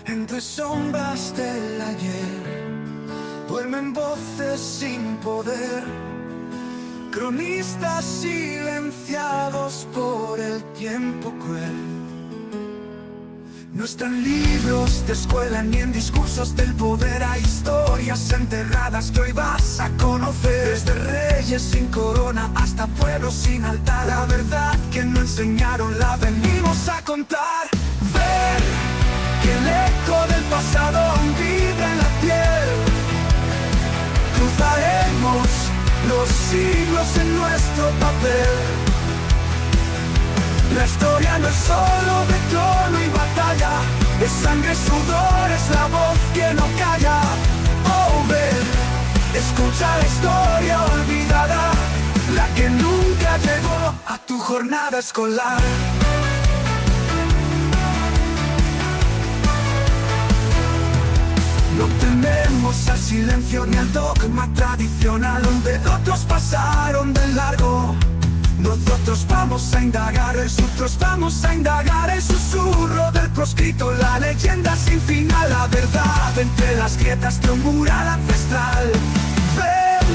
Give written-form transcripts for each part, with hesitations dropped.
Entre sombras del ayer duermen voces sin poder, cronistas silenciados por el tiempo cruel. No están libros de escuela ni en discursos del poder. Hay historias enterradas que hoy vas a conocer. Desde reyes sin corona hasta pueblos sin altar. La verdad que no enseñaron la venimos a contar. Ver que el eco del pasado aún vibra en la piel. Cruzaremos los siglos en nuestro papel. La historia no es solo de trono y batalla, es sangre, sudor, es la voz que no calla. Oh, ven, escucha la historia olvidada, la que nunca llegó a tu jornada escolar. No tememos al silencio ni al dogma tradicional, donde otros pasaron de largo. Nosotros vamos a indagar, nosotros vamos a indagar el susurro del proscrito, la leyenda sin final, la verdad entre las grietas de un mural ancestral. Ven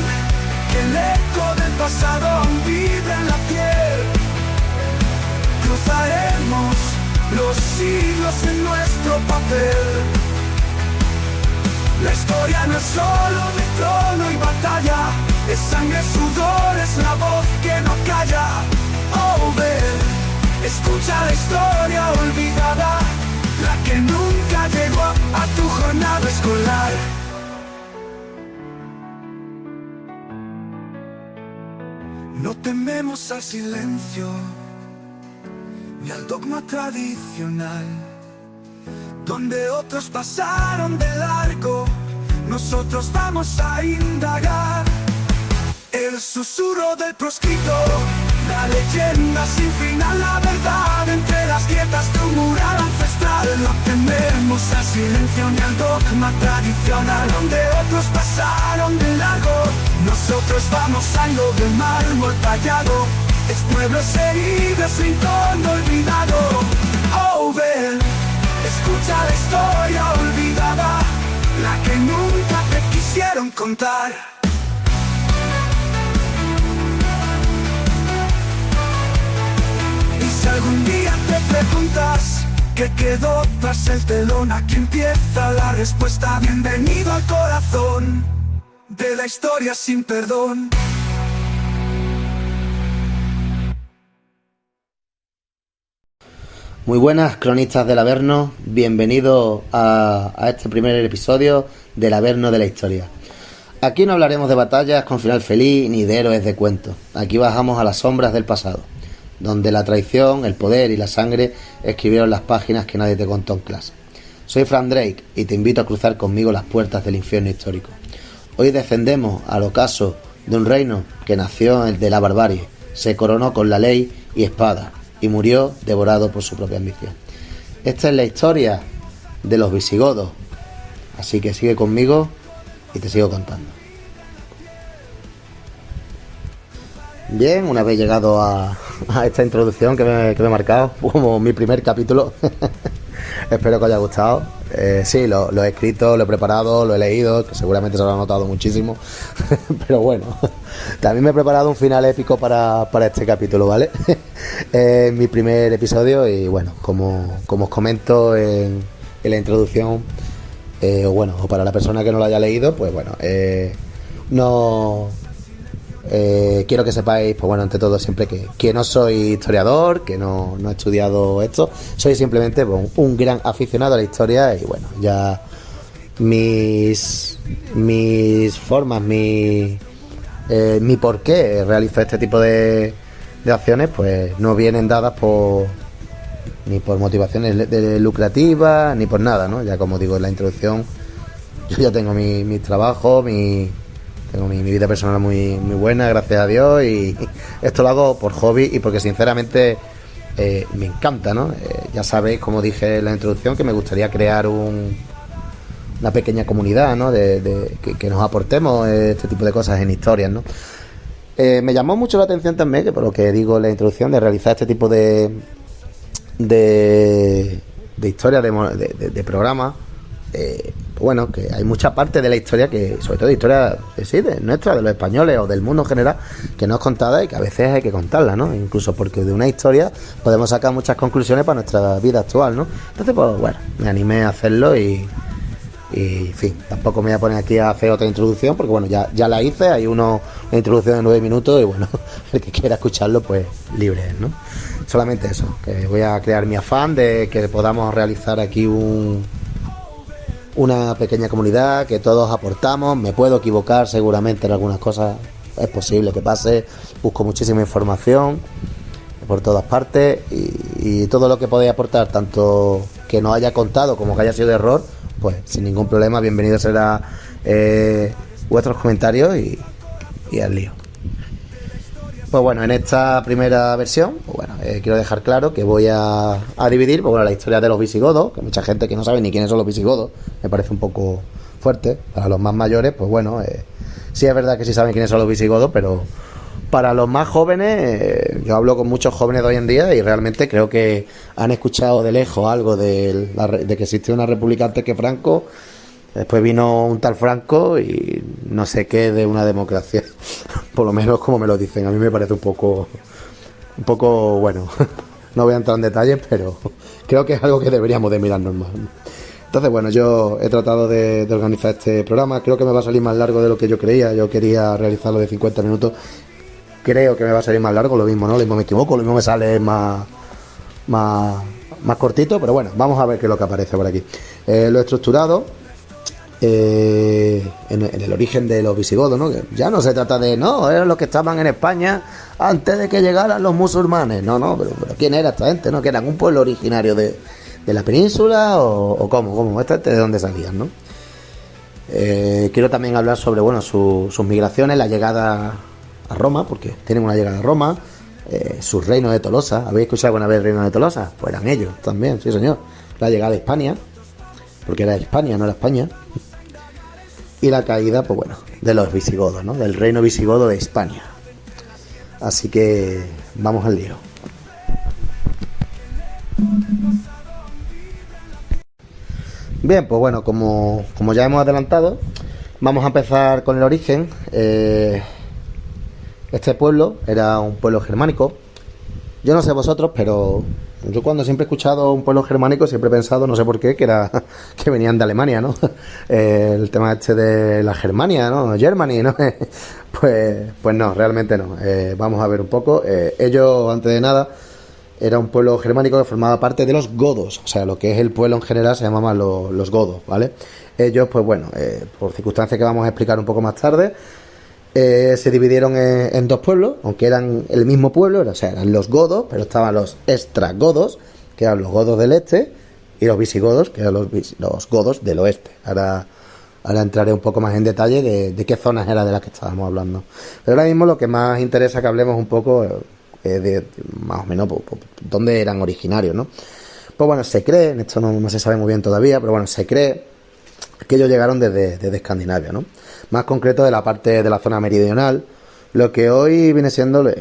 que el eco del pasado aún vibra en la piel. Cruzaremos los siglos en nuestro papel. La historia no es solo de trono y batalla, es sangre, sudor, es la voz que no calla. Oh, ven, escucha la historia olvidada, la que nunca llegó a tu jornada escolar. No tememos al silencio, ni al dogma tradicional, donde otros pasaron de largo, nosotros vamos a indagar el susurro del proscrito, la leyenda sin final, la verdad entre las grietas de un mural ancestral. No tememos al silencio ni al dogma tradicional, donde otros pasaron de largo, nosotros vamos a lo de mármol tallado, es pueblos heridos, rincón olvidado. Oh, ven, escucha la historia olvidada, la que nunca te quisieron contar. Y si algún día te preguntas qué quedó tras el telón, aquí empieza la respuesta. Bienvenido al corazón de la historia sin perdón. Muy buenas, cronistas del Averno, bienvenidos a este primer episodio del Averno de la Historia. Aquí no hablaremos de batallas con final feliz ni de héroes de cuentos. Aquí bajamos a las sombras del pasado, donde la traición, el poder y la sangre escribieron las páginas que nadie te contó en clase. Soy Frank Drake y te invito a cruzar conmigo las puertas del infierno histórico. Hoy descendemos al ocaso de un reino que nació de la barbarie, se coronó con la ley y espada, y murió devorado por su propia ambición. Esta es la historia de los visigodos, así que sigue conmigo y te sigo contando. Bien, una vez llegado a esta introducción que me he marcado como mi primer capítulo, espero que os haya gustado. Sí, lo he escrito, lo he preparado, lo he leído, que seguramente se lo ha notado muchísimo, pero bueno, también me he preparado un final épico para este capítulo, ¿vale? Es mi primer episodio y bueno, como os comento en la introducción, o para la persona que no lo haya leído, pues bueno, no... quiero que sepáis, pues bueno, ante todo siempre que no soy historiador, que no he estudiado esto, soy simplemente un gran aficionado a la historia y bueno, ya mis formas, mi por qué realizo este tipo de acciones, pues no vienen dadas ni por motivaciones lucrativas, ni por nada, ¿no? Ya como digo en la introducción, yo ya tengo mis trabajos, tengo mi vida personal muy buena, gracias a Dios, y esto lo hago por hobby y porque sinceramente me encanta, ¿no? Ya sabéis, como dije en la introducción, que me gustaría crear una pequeña comunidad, ¿no? Que nos aportemos este tipo de cosas en historias, ¿no? Me llamó mucho la atención también, que por lo que digo en la introducción, de realizar este tipo de historia de programa, bueno, que hay mucha parte de la historia que, sobre todo de historia, sí, de nuestra, de los españoles o del mundo en general, que no es contada y que a veces hay que contarla, ¿no? Incluso porque de una historia podemos sacar muchas conclusiones para nuestra vida actual, ¿no? Entonces, pues bueno, me animé a hacerlo y en fin, tampoco me voy a poner aquí a hacer otra introducción porque bueno, ya la hice, hay una introducción de 9 minutos y bueno, el que quiera escucharlo pues libre, ¿no? Solamente eso, que voy a crear mi afán de que podamos realizar aquí una pequeña comunidad, que todos aportamos. Me puedo equivocar seguramente en algunas cosas, es posible que pase, busco muchísima información por todas partes y todo lo que podáis aportar, tanto que nos haya contado como que haya sido de error, pues sin ningún problema, bienvenido será vuestros comentarios y al lío. Pues bueno, en esta primera versión, pues bueno, quiero dejar claro que voy a dividir pues bueno, la historia de los visigodos, que mucha gente que no sabe ni quiénes son los visigodos, me parece un poco fuerte. Para los más mayores, pues bueno, sí es verdad que sí saben quiénes son los visigodos, pero para los más jóvenes, yo hablo con muchos jóvenes de hoy en día y realmente creo que han escuchado de lejos algo de que existió una república antes que Franco. Después vino un tal Franco y no sé qué de una democracia, por lo menos como me lo dicen. A mí me parece un poco bueno, no voy a entrar en detalles, pero creo que es algo que deberíamos de mirar normal. Entonces bueno, yo he tratado de organizar este programa. Creo que me va a salir más largo de lo que yo creía. Yo quería realizarlo de 50 minutos. Creo que me va a salir más largo, lo mismo, ¿no? Lo mismo me equivoco, lo mismo me sale más cortito, pero bueno, vamos a ver qué es lo que aparece por aquí. Lo he estructurado en el origen de los visigodos, ¿no? Que ya no se trata de, no, eran los que estaban en España antes de que llegaran los musulmanes. No, pero ¿quién era esta gente, no? ¿Que eran un pueblo originario de la península o cómo? ¿Esta gente de dónde salían, no? Quiero también hablar sobre, bueno, sus migraciones, la llegada a Roma, porque tienen una llegada a Roma, sus reinos de Tolosa. ¿Habéis escuchado alguna vez el reino de Tolosa? Pues eran ellos también, sí señor. La llegada a Hispania, porque era Hispania, no era España. Y la caída, pues bueno, de los visigodos, ¿no? Del reino visigodo de Hispania. Así que vamos al lío. Bien, pues bueno, como ya hemos adelantado, vamos a empezar con el origen. Este pueblo era un pueblo germánico. Yo no sé vosotros, pero yo cuando siempre he escuchado un pueblo germánico siempre he pensado, no sé por qué, que venían de Alemania, ¿no? El tema este de la Germania, ¿no? Germany, ¿no? Pues no, realmente no. Vamos a ver un poco. Ellos, antes de nada, era un pueblo germánico que formaba parte de los godos. O sea, lo que es el pueblo en general se llamaban los godos, ¿vale? Ellos, pues bueno, por circunstancias que vamos a explicar un poco más tarde, se dividieron en dos pueblos, aunque eran el mismo pueblo, o sea, eran los godos, pero estaban los estragodos, que eran los godos del este, y los visigodos, que eran los godos del oeste. Ahora entraré un poco más en detalle de qué zonas era de las que estábamos hablando. Pero ahora mismo lo que más interesa que hablemos un poco de más o menos dónde eran originarios, ¿no? Pues bueno, se cree, esto no se sabe muy bien todavía, pero bueno, se cree que ellos llegaron desde Escandinavia, ¿no? Más concreto de la parte de la zona meridional, lo que hoy viene siendo la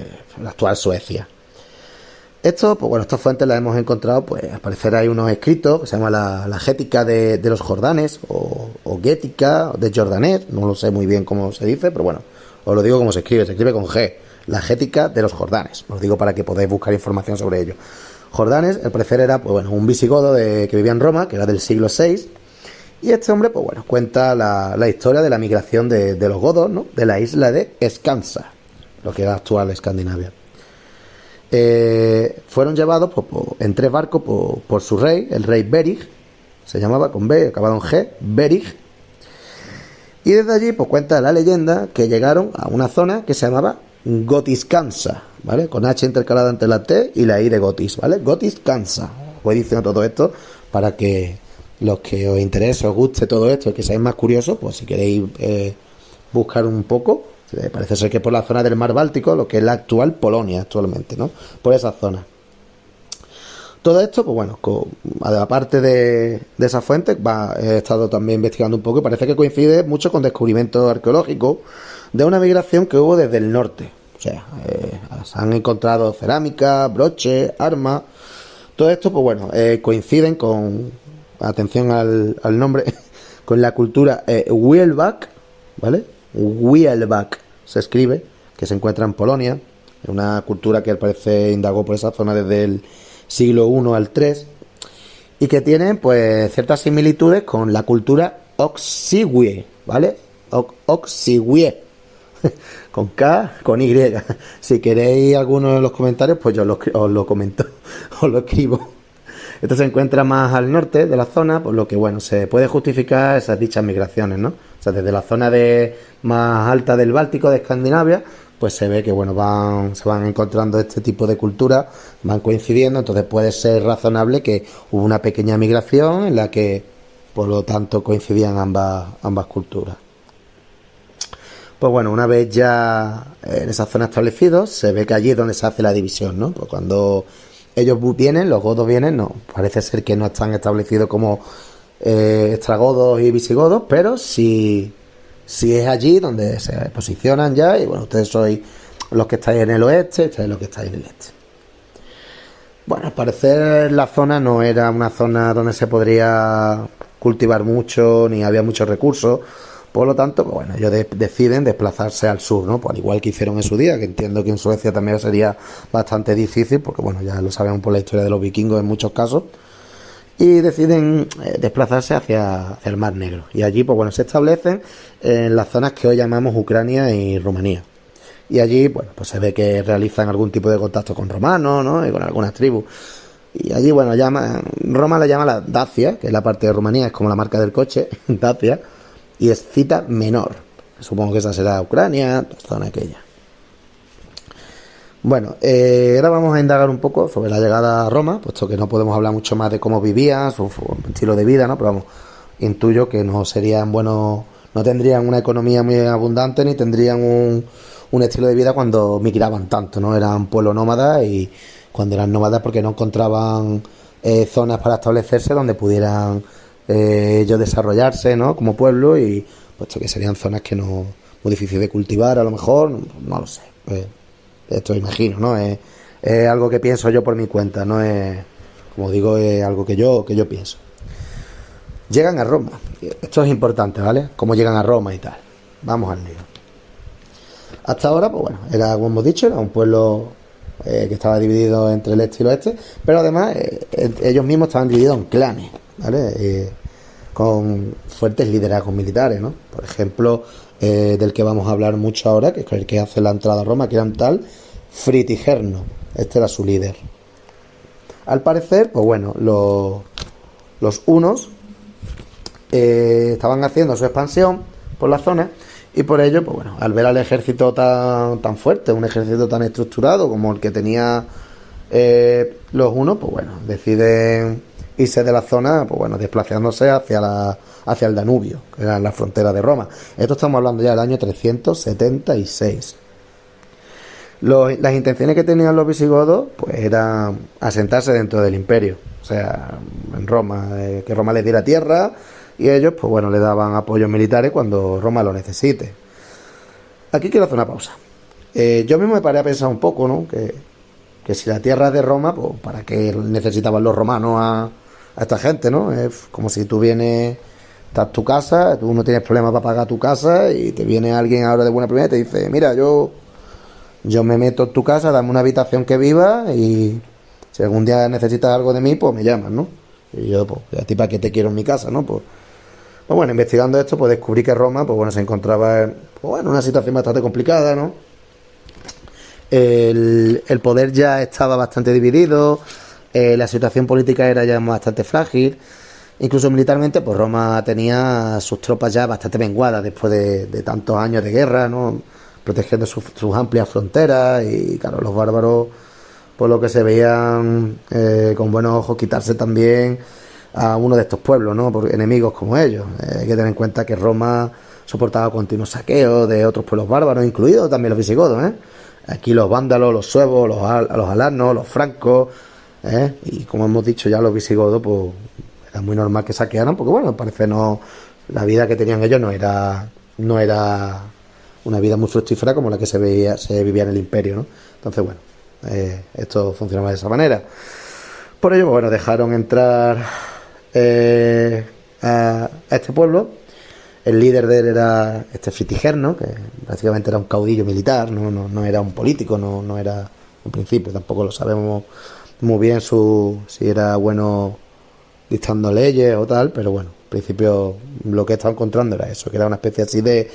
actual Suecia. Esto, pues bueno, estas fuentes las hemos encontrado, pues al parecer hay unos escritos que se llama la Gética de los Jordanes o Gética de Jordanes, no lo sé muy bien cómo se dice, pero bueno, os lo digo como se escribe con G, la Gética de los Jordanes, os digo para que podáis buscar información sobre ello. Jordanes, al parecer era, pues bueno, un visigodo que vivía en Roma, que era del siglo VI. Y este hombre, pues bueno, cuenta la historia de la migración de los godos, ¿no? De la isla de Skansa, lo que era actual Escandinavia. Fueron llevados en 3 barcos por su rey, el rey Berig, se llamaba con B, acabado en G, Berig. Y desde allí, pues cuenta la leyenda que llegaron a una zona que se llamaba Gotiskansa, ¿vale? Con H intercalada entre la T y la I de Gotis, ¿vale? Gotiskansa. Voy diciendo todo esto para que los que os interese, os guste todo esto y que seáis más curiosos, pues si queréis buscar un poco, parece ser que por la zona del mar Báltico, lo que es la actual Polonia actualmente, ¿no? Por esa zona. Todo esto, pues bueno, aparte de esa fuente, he estado también investigando un poco y parece que coincide mucho con descubrimientos arqueológicos de una migración que hubo desde el norte. O sea, se han encontrado cerámica, broches, armas. Todo esto, pues bueno, coinciden con, atención al nombre, con la cultura Wielbach, ¿vale? Wielbach se escribe, que se encuentra en Polonia, es una cultura que al parecer indagó por esa zona desde el siglo I al III, y que tiene pues ciertas similitudes con la cultura Oksywie, ¿vale? Oksywie, con K, con Y. Si queréis alguno de los comentarios, pues yo os lo comento, os lo escribo. Esto se encuentra más al norte de la zona, por lo que, bueno, se puede justificar esas dichas migraciones, ¿no? O sea, desde la zona más alta del Báltico, de Escandinavia, pues se ve que, bueno, se van encontrando este tipo de culturas, van coincidiendo, entonces puede ser razonable que hubo una pequeña migración en la que, por lo tanto, coincidían ambas culturas. Pues bueno, una vez ya en esa zona establecidos, se ve que allí es donde se hace la división, ¿no? Pues cuando ellos vienen, los godos vienen, no, parece ser que no están establecidos como estragodos y visigodos, pero sí es allí donde se posicionan ya, y bueno, ustedes sois los que estáis en el oeste, ustedes los que estáis en el este. Bueno, al parecer la zona no era una zona donde se podría cultivar mucho, ni había muchos recursos. Por lo tanto, pues bueno, ellos deciden desplazarse al sur, ¿no? Pues al igual que hicieron en su día, que entiendo que en Suecia también sería bastante difícil, porque bueno, ya lo sabemos por la historia de los vikingos en muchos casos, y deciden desplazarse hacia el Mar Negro. Y allí, pues bueno, se establecen en las zonas que hoy llamamos Ucrania y Rumanía. Y allí, bueno, pues se ve que realizan algún tipo de contacto con romanos, ¿no? Y con algunas tribus. Y allí, bueno, Roma la llama la Dacia, que es la parte de Rumanía, es como la marca del coche, Dacia, y es Cita Menor. Supongo que esa será Ucrania, la zona aquella. Bueno, ahora vamos a indagar un poco sobre la llegada a Roma, puesto que no podemos hablar mucho más de cómo vivían, su estilo de vida, ¿no? Pero vamos, intuyo que no serían buenos, no tendrían una economía muy abundante, ni tendrían un estilo de vida cuando migraban tanto, ¿no? Eran pueblos nómadas, y cuando eran nómadas porque no encontraban zonas para establecerse donde pudieran ellos desarrollarse, ¿no? Como pueblo, y puesto que serían zonas que no, muy difícil de cultivar, a lo mejor, no lo sé. Esto imagino, ¿no? Es algo que pienso yo por mi cuenta, no es, como digo, es algo que yo pienso. Llegan a Roma. Esto es importante, ¿vale? Cómo llegan a Roma y tal. Vamos al lío. Hasta ahora, pues bueno, era, como hemos dicho, era un pueblo que estaba dividido entre el este y el oeste, pero además ellos mismos estaban divididos en clanes, ¿vale? Con fuertes liderazgos militares, ¿no? Por ejemplo, del que vamos a hablar mucho ahora, que es el que hace la entrada a Roma, que era un tal Fritigerno. Este era su líder. Al parecer, pues bueno, los hunos estaban haciendo su expansión por la zona, y por ello, pues bueno, al ver al ejército tan fuerte, un ejército tan estructurado como el que tenía los hunos, pues bueno, deciden irse de la zona, pues bueno, desplazándose hacia el Danubio, que era la frontera de Roma. Esto estamos hablando ya del año 376. Las intenciones que tenían los visigodos, pues eran asentarse dentro del imperio, o sea, en Roma, que Roma les diera tierra, y ellos, pues bueno, le daban apoyos militares cuando Roma lo necesite. Aquí quiero hacer una pausa. Yo mismo me paré a pensar un poco, ¿no? Que si la tierra es de Roma, pues ¿para qué necesitaban los romanos a esta gente, ¿no? Es como si tú vienes, estás en tu casa, tú no tienes problemas para pagar tu casa, y te viene alguien ahora de buena primera y te dice, mira, yo me meto en tu casa, dame una habitación que viva, y si algún día necesitas algo de mí, pues me llamas, ¿no? Y yo, pues, ¿a ti para qué te quiero en mi casa, no? Pues bueno, investigando esto, pues descubrí que Roma, pues bueno, se encontraba en una situación bastante complicada, ¿no? El poder ya estaba bastante dividido, la situación política era ya bastante frágil, incluso militarmente, pues Roma tenía sus tropas ya bastante menguadas después de tantos años de guerra, ¿no? Protegiendo sus amplias fronteras, y claro, los bárbaros, por lo que se veían con buenos ojos quitarse también a uno de estos pueblos, ¿no? Por enemigos como ellos. Hay que tener en cuenta que Roma soportaba continuos saqueos de otros pueblos bárbaros, incluidos también los visigodos, ¿eh? Aquí los vándalos, los suevos, los alarnos, los francos, y como hemos dicho ya, los visigodos, pues era muy normal que saquearan, porque bueno, parece la vida que tenían ellos no era una vida muy fructífera como la que se vivía en el imperio, ¿no? Entonces bueno, esto funcionaba de esa manera. Por ello, bueno, dejaron entrar a este pueblo. El líder de él era este Fritigerno, que prácticamente era un caudillo militar, no era un político, no era, en principio, tampoco lo sabemos muy bien si era bueno dictando leyes o tal, pero bueno, en principio lo que he estado encontrando era eso, que era una especie así de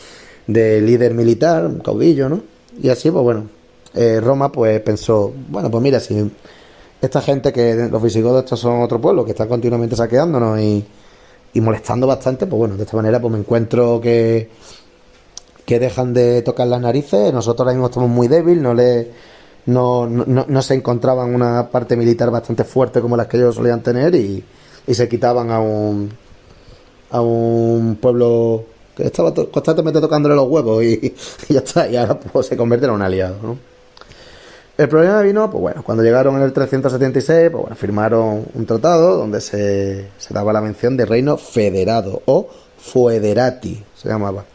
líder militar, un caudillo, ¿no? Y así, pues bueno, Roma pues pensó, bueno, pues mira, si esta gente, que los visigodos estos son otro pueblo, que están continuamente saqueándonos y molestando bastante, pues bueno, de esta manera pues me encuentro que dejan de tocar las narices. Nosotros ahora mismo estamos muy débiles, no se encontraban una parte militar bastante fuerte como las que ellos solían tener, y se quitaban a un pueblo que estaba constantemente tocándole los huevos y ya está, y ahora pues se convierten en un aliado, ¿no? El problema vino, pues bueno, cuando llegaron en el 376, pues bueno, firmaron un tratado donde se daba la mención de reino federado, o foederati se llamaba.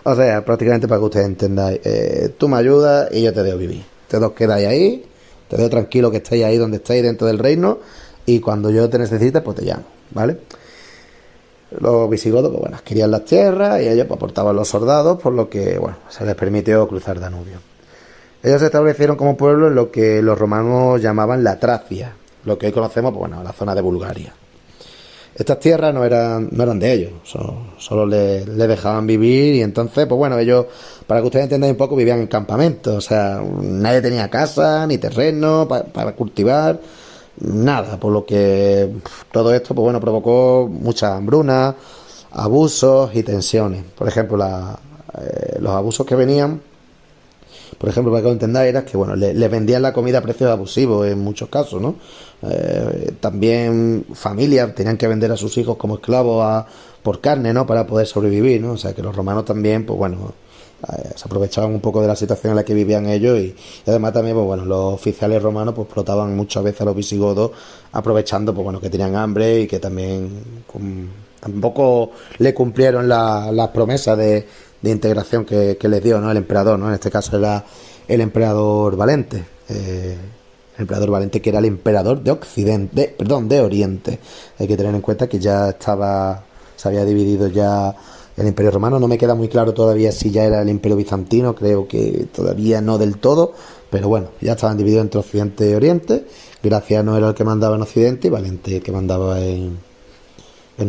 O sea, prácticamente, para que ustedes entendáis, tú me ayudas y yo te dejo vivir. Ustedes dos quedáis ahí, te dejo tranquilo que estáis ahí donde estáis dentro del reino, y cuando yo te necesite, pues te llamo, ¿vale? Los visigodos, pues bueno, adquirían las tierras y ellos pues aportaban los soldados, por lo que, bueno, se les permitió cruzar Danubio. Ellos se establecieron como pueblo en lo que los romanos llamaban la Tracia, lo que hoy conocemos, pues bueno, la zona de Bulgaria. Estas tierras no eran de ellos, solo les dejaban vivir, y entonces, pues bueno, ellos, para que ustedes entendan un poco, vivían en campamentos. O sea, nadie tenía casa, ni terreno para cultivar, nada, por lo que todo esto, pues bueno, provocó mucha hambruna, abusos y tensiones. Por ejemplo, los abusos que venían, por ejemplo, para que lo entendáis, era que, bueno, les vendían la comida a precios abusivos en muchos casos, ¿no? También familias tenían que vender a sus hijos como esclavos por carne, ¿no? Para poder sobrevivir, ¿no? O sea, que los romanos también, pues bueno, se aprovechaban un poco de la situación en la que vivían ellos, y además también, pues bueno, los oficiales romanos pues explotaban muchas veces a los visigodos, aprovechando, pues bueno, que tenían hambre y que también tampoco le cumplieron las promesas de integración que les dio, ¿no? El emperador, ¿no? En este caso era el emperador Valente, el emperador Valente, que era el emperador de Occidente, de Oriente. Hay que tener en cuenta que ya se había dividido ya el Imperio Romano. No me queda muy claro todavía si ya era el Imperio Bizantino, creo que todavía no del todo, pero bueno, ya estaban divididos entre Occidente y Oriente. Graciano era el que mandaba en Occidente y Valente el que mandaba en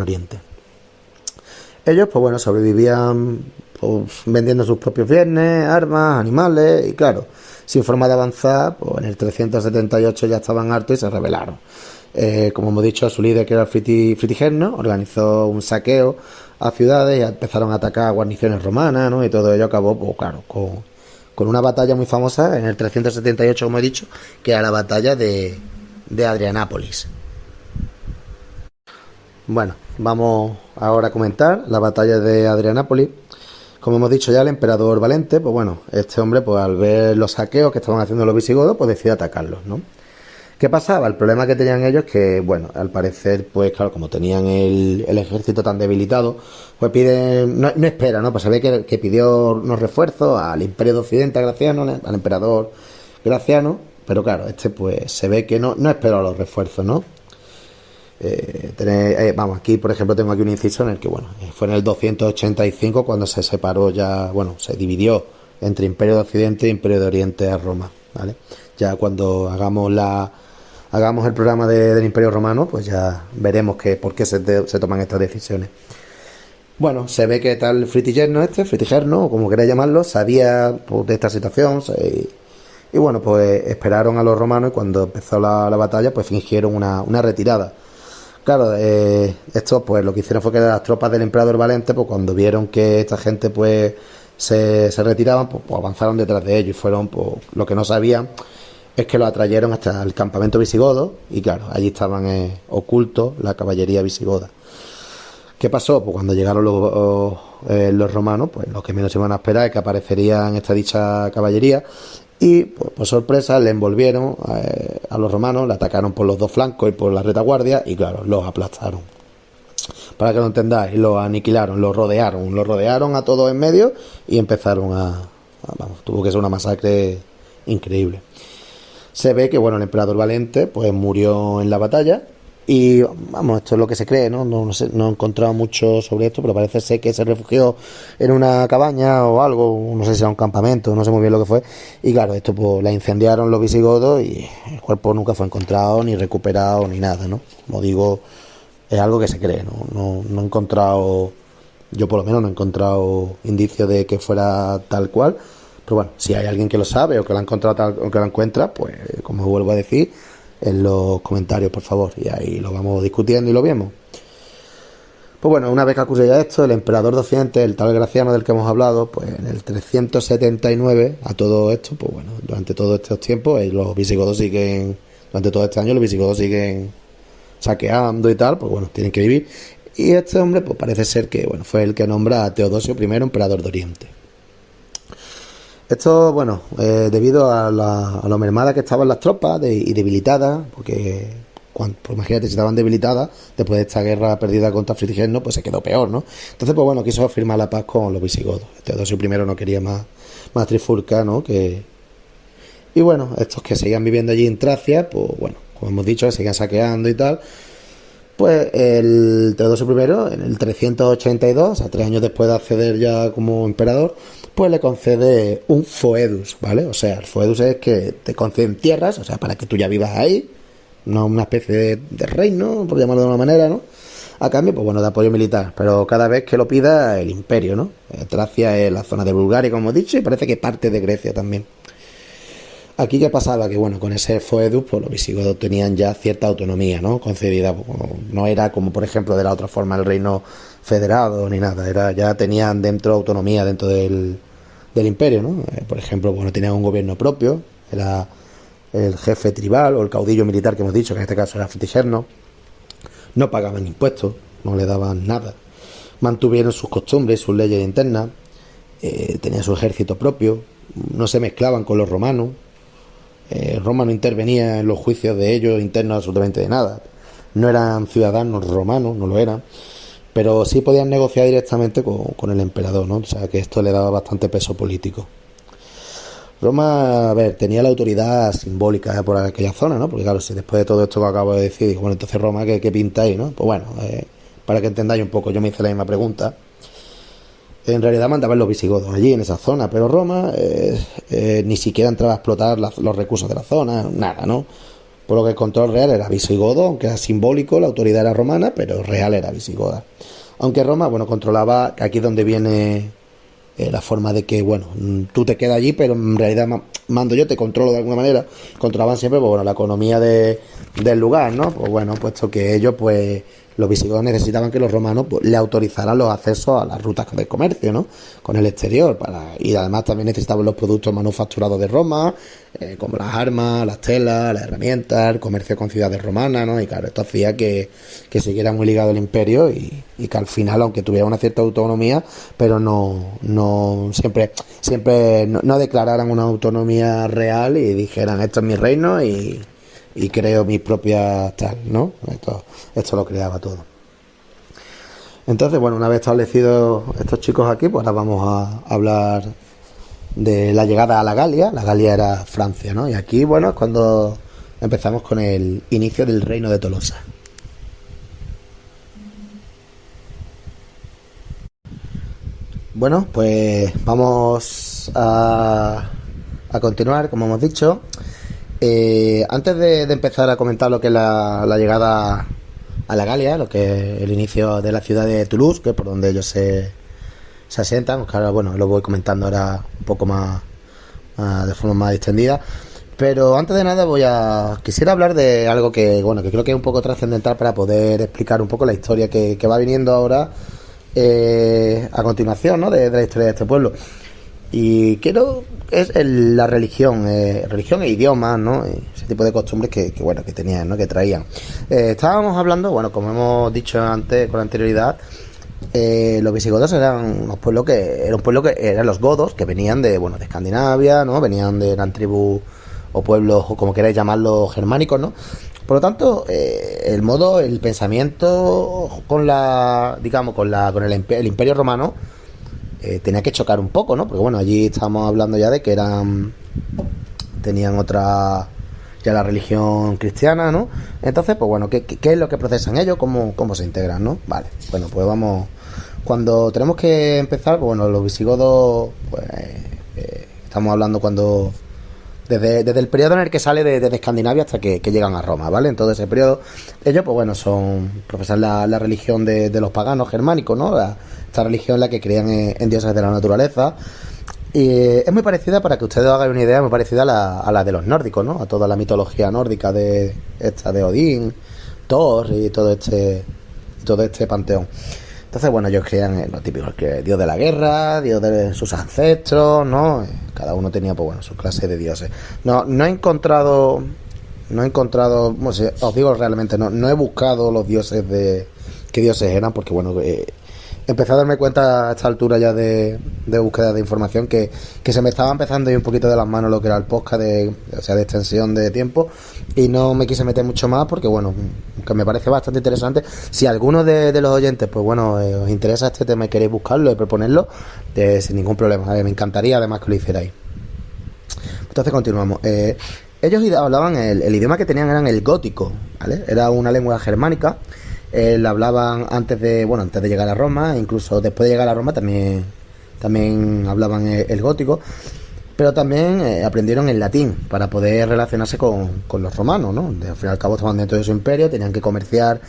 Oriente. Ellos, pues bueno, sobrevivían pues vendiendo sus propios bienes, armas, animales, y claro, sin forma de avanzar, pues en el 378 ya estaban hartos y se rebelaron. Como hemos dicho, su líder, que era Fritigerno, organizó un saqueo a ciudades y empezaron a atacar a guarniciones romanas, ¿no? Y todo ello acabó, pues claro, con una batalla muy famosa en el 378, como he dicho, que era la batalla de Adrianápolis. Bueno, vamos ahora a comentar la batalla de Adrianápolis. Como hemos dicho ya, el emperador Valente, pues bueno, este hombre, pues al ver los saqueos que estaban haciendo los visigodos, pues decide atacarlos, ¿no? ¿Qué pasaba? El problema que tenían ellos es que, bueno, al parecer, pues claro, como tenían el ejército tan debilitado, pues piden, no espera, ¿no? Pues se ve que pidió unos refuerzos al Imperio de Occidente, a Graciano, al emperador Graciano, pero claro, este pues se ve que no esperó a los refuerzos, ¿no? Vamos, aquí por ejemplo tengo aquí un inciso en el que, bueno, fue en el 285 cuando se separó ya, bueno, se dividió entre Imperio de Occidente e Imperio de Oriente a Roma, ¿vale? Ya cuando hagamos el programa del Imperio Romano, pues ya veremos por qué se toman estas decisiones. Bueno, se ve que tal Fritigerno, o como queráis llamarlo, sabía pues, de esta situación, y bueno, pues esperaron a los romanos, y cuando empezó la batalla, pues fingieron una retirada. Claro, esto pues lo que hicieron fue que las tropas del emperador Valente, pues cuando vieron que esta gente pues se retiraban, pues avanzaron detrás de ellos, y fueron, pues lo que no sabían es que lo atrayeron hasta el campamento visigodo, y claro, allí estaban ocultos la caballería visigoda. ¿Qué pasó? Pues cuando llegaron los romanos, pues lo que menos iban a esperar es que aparecerían esta dicha caballería, y pues, por sorpresa le envolvieron a los romanos, le atacaron por los dos flancos y por la retaguardia, y claro, los aplastaron. Para que lo entendáis, los aniquilaron, los rodearon a todos en medio, y empezaron vamos, tuvo que ser una masacre increíble. se ve que, bueno, el emperador Valente pues murió en la batalla. Y vamos, esto es lo que se cree, ¿no? No sé, no he encontrado mucho sobre esto, pero parece ser que se refugió en una cabaña o algo, no sé si era un campamento, no sé muy bien lo que fue. Y claro, esto pues la incendiaron los visigodos y el cuerpo nunca fue encontrado, ni recuperado, ni nada, ¿no? Como digo, es algo que se cree, ¿no? No he encontrado, yo por lo menos no he encontrado indicios de que fuera tal cual. Pero bueno, si hay alguien que lo sabe o que lo ha encontrado tal, o que lo encuentra, pues como vuelvo a decir, en los comentarios, por favor, y ahí lo vamos discutiendo y lo vemos. Pues bueno, una vez que ocurre ya esto, el emperador de Occidente, el tal Graciano del que hemos hablado, pues en el 379, a todo esto, pues bueno, durante todos estos tiempos, los visigodos siguen, durante todo este año los visigodos siguen saqueando y tal, pues bueno, tienen que vivir. Y este hombre, pues parece ser que, bueno, fue el que nombra a Teodosio I emperador de Oriente. Esto, bueno, debido a lo mermada que estaban las tropas y debilitadas, porque pues imagínate, si estaban debilitadas, después de esta guerra perdida contra Fritigernio, pues se quedó peor, ¿no? Entonces, pues bueno, quiso firmar la paz con los visigodos. Teodosio I no quería más trifulca, ¿no? Y bueno, estos que seguían viviendo allí en Tracia, pues bueno, como hemos dicho, seguían saqueando y tal. Pues el Teodosio I, en el 382, o sea, 3 años después de acceder ya como emperador, pues le concede un foedus, ¿vale? O sea, el foedus es que te conceden tierras, o sea, para que tú ya vivas ahí, no una especie de reino, por llamarlo de una manera, ¿no? A cambio, pues bueno, de apoyo militar, pero cada vez que lo pida el imperio, ¿no? Tracia es la zona de Bulgaria, como he dicho, y parece que parte de Grecia también. Aquí, ¿qué pasaba? Que bueno, con ese foedus, pues los visigodos tenían ya cierta autonomía, ¿no? Concedida, pues, no era como por ejemplo de la otra forma el reino federado ni nada, ya tenían autonomía dentro del imperio, ¿no? Por ejemplo, bueno, tenían un gobierno propio, era el jefe tribal o el caudillo militar que hemos dicho, que en este caso era Fritigernio. No pagaban impuestos, no le daban nada, mantuvieron sus costumbres, sus leyes internas, tenían su ejército propio, no se mezclaban con los romanos. Roma no intervenía en los juicios de ellos internos absolutamente de nada. No eran ciudadanos romanos, no lo eran, pero sí podían negociar directamente con el emperador, ¿no? O sea que esto le daba bastante peso político. Roma, a ver, tenía la autoridad simbólica por aquella zona, ¿no? Porque claro, si después de todo esto que acabo de decir, digo, bueno, entonces Roma, ¿qué pinta ahí, no? Pues bueno, para que entendáis un poco, yo me hice la misma pregunta. En realidad mandaban los visigodos allí en esa zona, pero Roma ni siquiera entraba a explotar los recursos de la zona, nada, ¿no? Por lo que el control real era visigodo, aunque era simbólico, la autoridad era romana, pero real era visigoda. Aunque Roma, bueno, controlaba, aquí es donde viene la forma de que, bueno, tú te quedas allí, pero en realidad mando yo, te controlo de alguna manera. Controlaban siempre, pues bueno, la economía del lugar, ¿no? Pues bueno, puesto que ellos, pues los visigodos necesitaban que los romanos pues, le autorizaran los accesos a las rutas de comercio, ¿no? Con el exterior, y además también necesitaban los productos manufacturados de Roma, como las armas, las telas, las herramientas, el comercio con ciudades romanas, ¿no? Y claro, esto hacía que siguiera muy ligado al imperio y que al final, aunque tuviera una cierta autonomía, pero no siempre no declararan una autonomía real y dijeran, esto es mi reino y creo mis propias tal, ¿no? Esto lo creaba todo. Entonces, bueno, una vez establecidos estos chicos aquí, pues ahora vamos a hablar de la llegada a la Galia. La Galia era Francia, ¿no? Y aquí, bueno, es cuando empezamos con el inicio del reino de Tolosa. Bueno, pues vamos a continuar, como hemos dicho. Antes de empezar a comentar lo que es la llegada a la Galia, lo que es el inicio de la ciudad de Toulouse, que es por donde ellos se asientan, que ahora, bueno, lo voy comentando ahora un poco más de forma más extendida. Pero antes de nada quisiera hablar de algo que creo que es un poco trascendental para poder explicar un poco la historia que va viniendo ahora a continuación, ¿no? de la historia de este pueblo. Y es la religión e idiomas, ¿no? Ese tipo de costumbres que tenían, ¿no? Que traían. Estábamos hablando, bueno, como hemos dicho antes con anterioridad, los visigodos eran un pueblo que eran los godos, que venían de Escandinavia, ¿no? Eran tribus o pueblos, o como queráis llamarlos, germánicos, ¿no? Por lo tanto, el pensamiento con el imperio romano tenía que chocar un poco, ¿no? Porque bueno, allí estábamos hablando ya de que tenían otra y a la religión cristiana, ¿no? Entonces, pues bueno, ¿qué es lo que procesan ellos? ¿Cómo se integran, ¿no? Vale, bueno, pues vamos. Cuando tenemos que empezar, pues bueno, los visigodos, pues estamos hablando cuando desde el periodo en el que sale desde Escandinavia hasta que llegan a Roma, ¿vale? En todo ese periodo, ellos, pues bueno, profesan la religión de los paganos germánicos, ¿no? Esta religión en la que creían en dioses de la naturaleza. Y es muy parecida, para que ustedes hagan una idea, muy parecida a la de los nórdicos, ¿no? A toda la mitología nórdica de Odín, Thor y todo este panteón. Entonces, bueno, ellos creían en lo típico, que Dios de la guerra, Dios de sus ancestros, ¿no? Cada uno tenía, pues bueno, su clase de dioses. No he encontrado, bueno, si os digo realmente, no he buscado los dioses qué dioses eran, porque bueno, empecé a darme cuenta a esta altura ya de búsqueda de información que se me estaba empezando a ir un poquito de las manos lo que era el podcast de extensión de tiempo, y no me quise meter mucho más porque bueno, que me parece bastante interesante. Si alguno de los oyentes, pues bueno, os interesa este tema y queréis buscarlo y proponerlo, sin ningún problema, me encantaría además que lo hicierais. Entonces continuamos. Ellos hablaban, el idioma que tenían eran el gótico, ¿vale? Era una lengua germánica. La hablaban antes de llegar a Roma, incluso después de llegar a Roma también hablaban el gótico, pero también aprendieron el latín para poder relacionarse con los romanos, ¿no? Al fin y al cabo estaban dentro de su imperio, tenían que comerciar